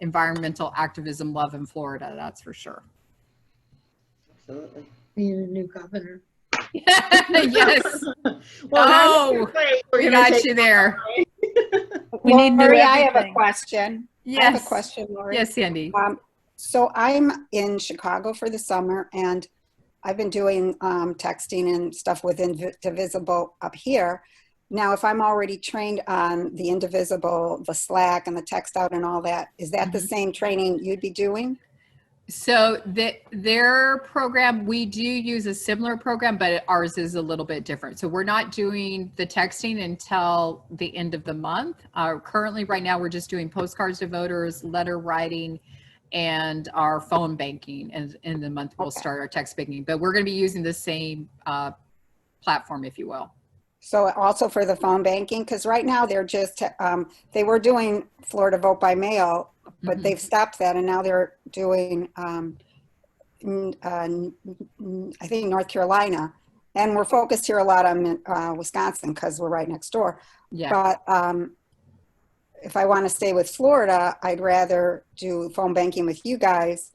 environmental activism love in Florida. That's for sure. Absolutely. We need a new governor. Yes. Well, we got you there. We need Lori, I have a question. Yes. I have a question, Lori. Yes, Sandy. So I'm in Chicago for the summer, and I've been doing texting and stuff with Indivisible up here. Now, if I'm already trained on the indivisible, the Slack and the text out and all that, is that the same training you'd be doing? So their program, we do use a similar program, but ours is a little bit different. So we're not doing the texting until the end of the month. Currently, right now, we're just doing postcards to voters, letter writing, and our phone banking. And in the month, we'll start our text banking. But we're going to be using the same platform, if you will. So also for the phone banking, because right now they're just, they were doing Florida vote by mail, but they've stopped that, and now they're doing, I think, North Carolina. And we're focused here a lot on Wisconsin because we're right next door. Yeah. But if I want to stay with Florida, I'd rather do phone banking with you guys.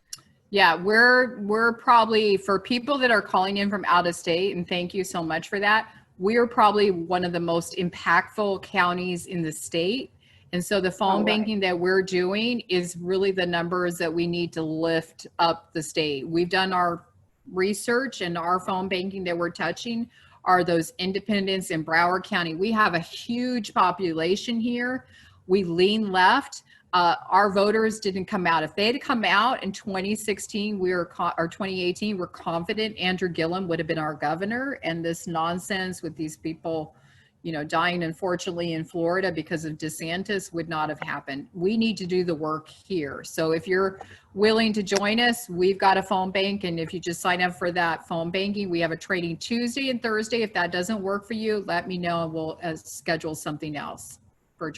Yeah, we're probably, for people that are calling in from out of state, and thank you so much for that, we're probably one of the most impactful counties in the state. And so the phone banking that we're doing is really the numbers that we need to lift up the state. We've done our research, and our phone banking that we're touching are those independents in Broward County. We have a huge population here. We lean left. Our voters didn't come out. If they had come out in 2016, or 2018, we're confident Andrew Gillum would have been our governor, and this nonsense with these people, you know, dying unfortunately in Florida because of DeSantis would not have happened. We need to do the work here. So if you're willing to join us, we've got a phone bank, and if you just sign up for that phone banking, we have a training Tuesday and Thursday. If that doesn't work for you, let me know and we'll schedule something else.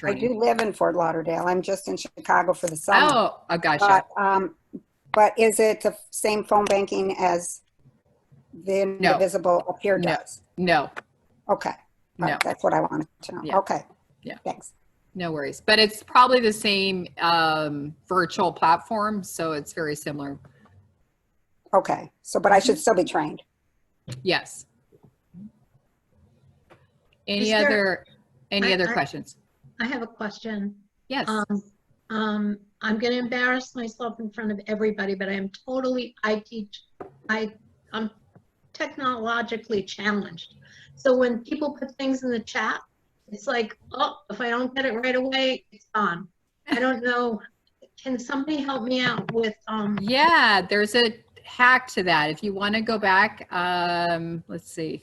I do live in Fort Lauderdale. I'm just in Chicago for the summer. Oh, I gotcha. But is it the same phone banking as the Indivisible up here does? No. Okay. No. That's what I wanted to know. Yeah. Okay. Yeah. Thanks. No worries. But it's probably the same virtual platform, so it's very similar. Okay. So, but I should still be trained. Yes. Any other questions? I have a question. Yes. I'm going to embarrass myself in front of everybody, but I'm technologically challenged. So when people put things in the chat, it's like, oh, if I don't get it right away, it's gone. I don't know. Can somebody help me out with? Yeah, there's a hack to that. If you want to go back, let's see.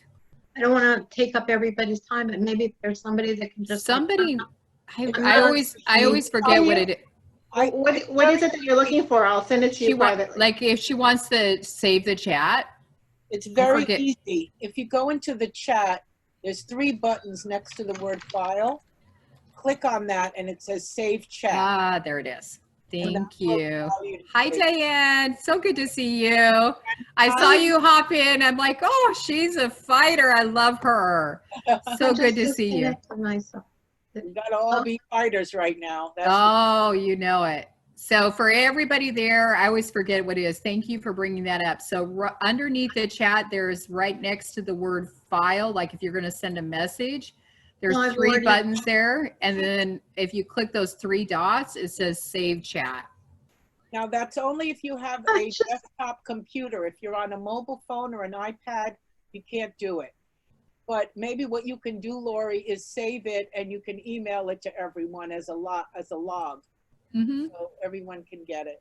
I don't want to take up everybody's time, but maybe if there's somebody that can just. I always forget what it is. What is it that you're looking for? I'll send it to you privately. Like if she wants to save the chat. It's very easy. If you go into the chat, there's 3 buttons next to the word file. Click on that and it says save chat. Ah, there it is. Thank you. Hi, Diane. So good to see you. I saw you hop in. I'm like, oh, she's a fighter. I love her. So good to see you. We gotta all be fighters right now. Oh, you know it. So for everybody there, I always forget what it is. Thank you for bringing that up. So underneath the chat, there's right next to the word file, like if you're going to send a message, there's 3 buttons there. And then if you click those 3 dots, it says save chat. Now that's only if you have a desktop computer. If you're on a mobile phone or an iPad, you can't do it. But maybe what you can do, Lori, is save it and you can email it to everyone as a log. So everyone can get it.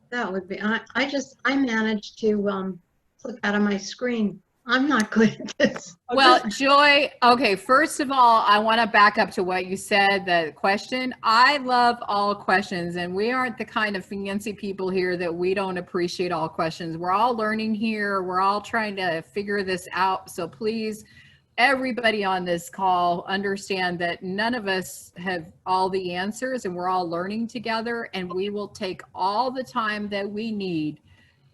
That would be, I managed to click out of my screen. I'm not good at this. Well, Joy, okay, first of all, I want to back up to what you said, the question. I love all questions, and we aren't the kind of fancy people here that we don't appreciate all questions. We're all learning here. We're all trying to figure this out. So please, everybody on this call, understand that none of us have all the answers, and we're all learning together, and we will take all the time that we need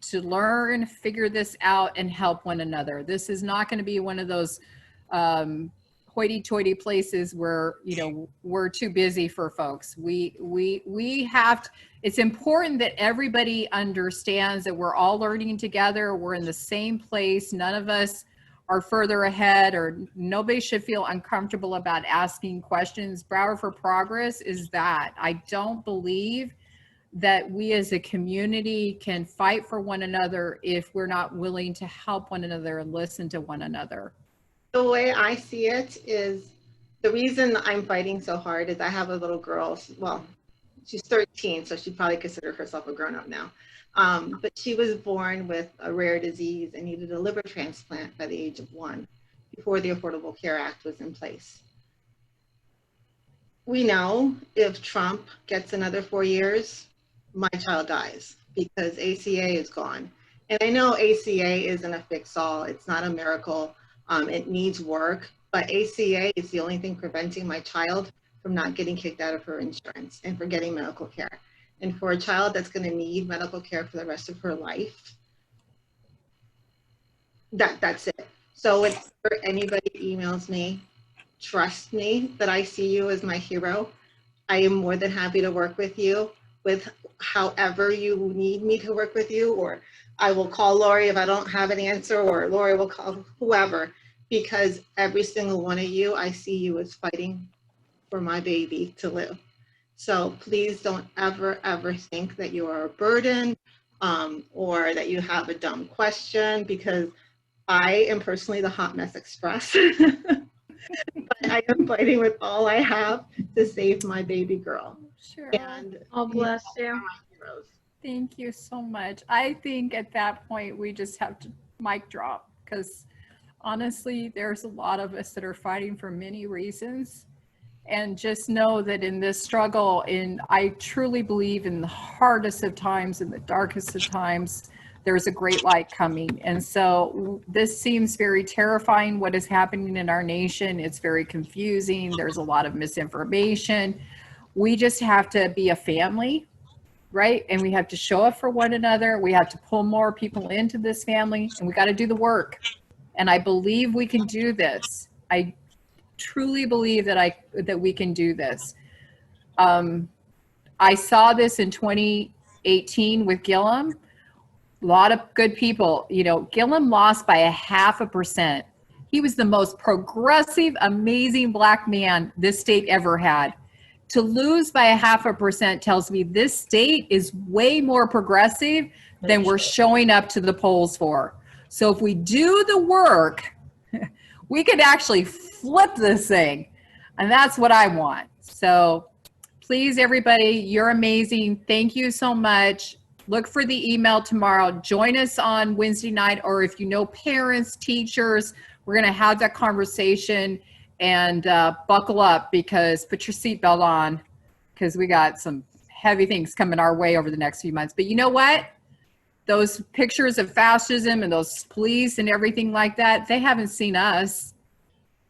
to learn, figure this out, and help one another. This is not going to be one of those hoity-toity places where, you know, we're too busy for folks. We have to, it's important that everybody understands that we're all learning together. We're in the same place. None of us are further ahead, or nobody should feel uncomfortable about asking questions. Broward for Progress is that. I don't believe that we as a community can fight for one another if we're not willing to help one another and listen to one another. The way I see it is, the reason I'm fighting so hard is I have a little girl, well, she's 13, so she'd probably consider herself a grown-up now. But she was born with a rare disease and needed a liver transplant by the age of 1 before the Affordable Care Act was in place. We know if Trump gets another 4 years, my child dies because ACA is gone. And I know ACA isn't a fix-all, it's not a miracle, it needs work, but ACA is the only thing preventing my child from not getting kicked out of her insurance and for getting medical care. And for a child that's going to need medical care for the rest of her life, that's it. So if anybody emails me, trust me that I see you as my hero. I am more than happy to work with you with however you need me to work with you, or I will call Lori if I don't have an answer, or Lori will call whoever, because every single one of you, I see you as fighting for my baby to live. So please don't ever, ever think that you are a burden or that you have a dumb question, because I am personally the Hot Mess Express. But I am fighting with all I have to save my baby girl. Sure. And oh, bless you. Thank you so much. I think at that point, we just have to mic drop, because honestly, there's a lot of us that are fighting for many reasons. And just know that in this struggle, I truly believe in the hardest of times and the darkest of times, there's a great light coming. And so this seems very terrifying, what is happening in our nation. It's very confusing. There's a lot of misinformation. We just have to be a family, right? And we have to show up for one another. We have to pull more people into this family, and we got to do the work. And I believe we can do this. I truly believe that we can do this. I saw this in 2018 with Gillum. A lot of good people. You know, Gillum lost by 0.5%. He was the most progressive, amazing Black man this state ever had. To lose by 0.5% tells me this state is way more progressive than we're showing up to the polls for. So if we do the work, we could actually flip this thing. And that's what I want. So please, everybody, you're amazing. Thank you so much. Look for the email tomorrow. Join us on Wednesday night, or if you know parents, teachers, we're going to have that conversation. And buckle up, because put your seatbelt on, because we got some heavy things coming our way over the next few months. But you know what? Those pictures of fascism and those police and everything like that, they haven't seen us.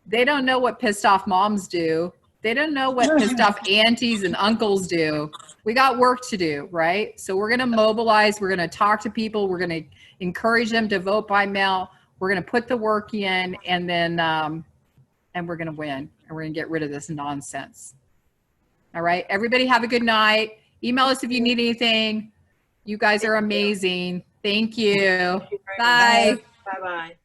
They don't know what pissed off moms do. They don't know what pissed off aunties and uncles do. We got work to do, right? So we're going to mobilize. We're going to talk to people. We're going to encourage them to vote by mail. We're going to put the work in, and then and we're going to win, and we're going to get rid of this nonsense. All right. Everybody have a good night. Email us if you need anything. You guys are amazing. Thank you. Bye. Bye-bye.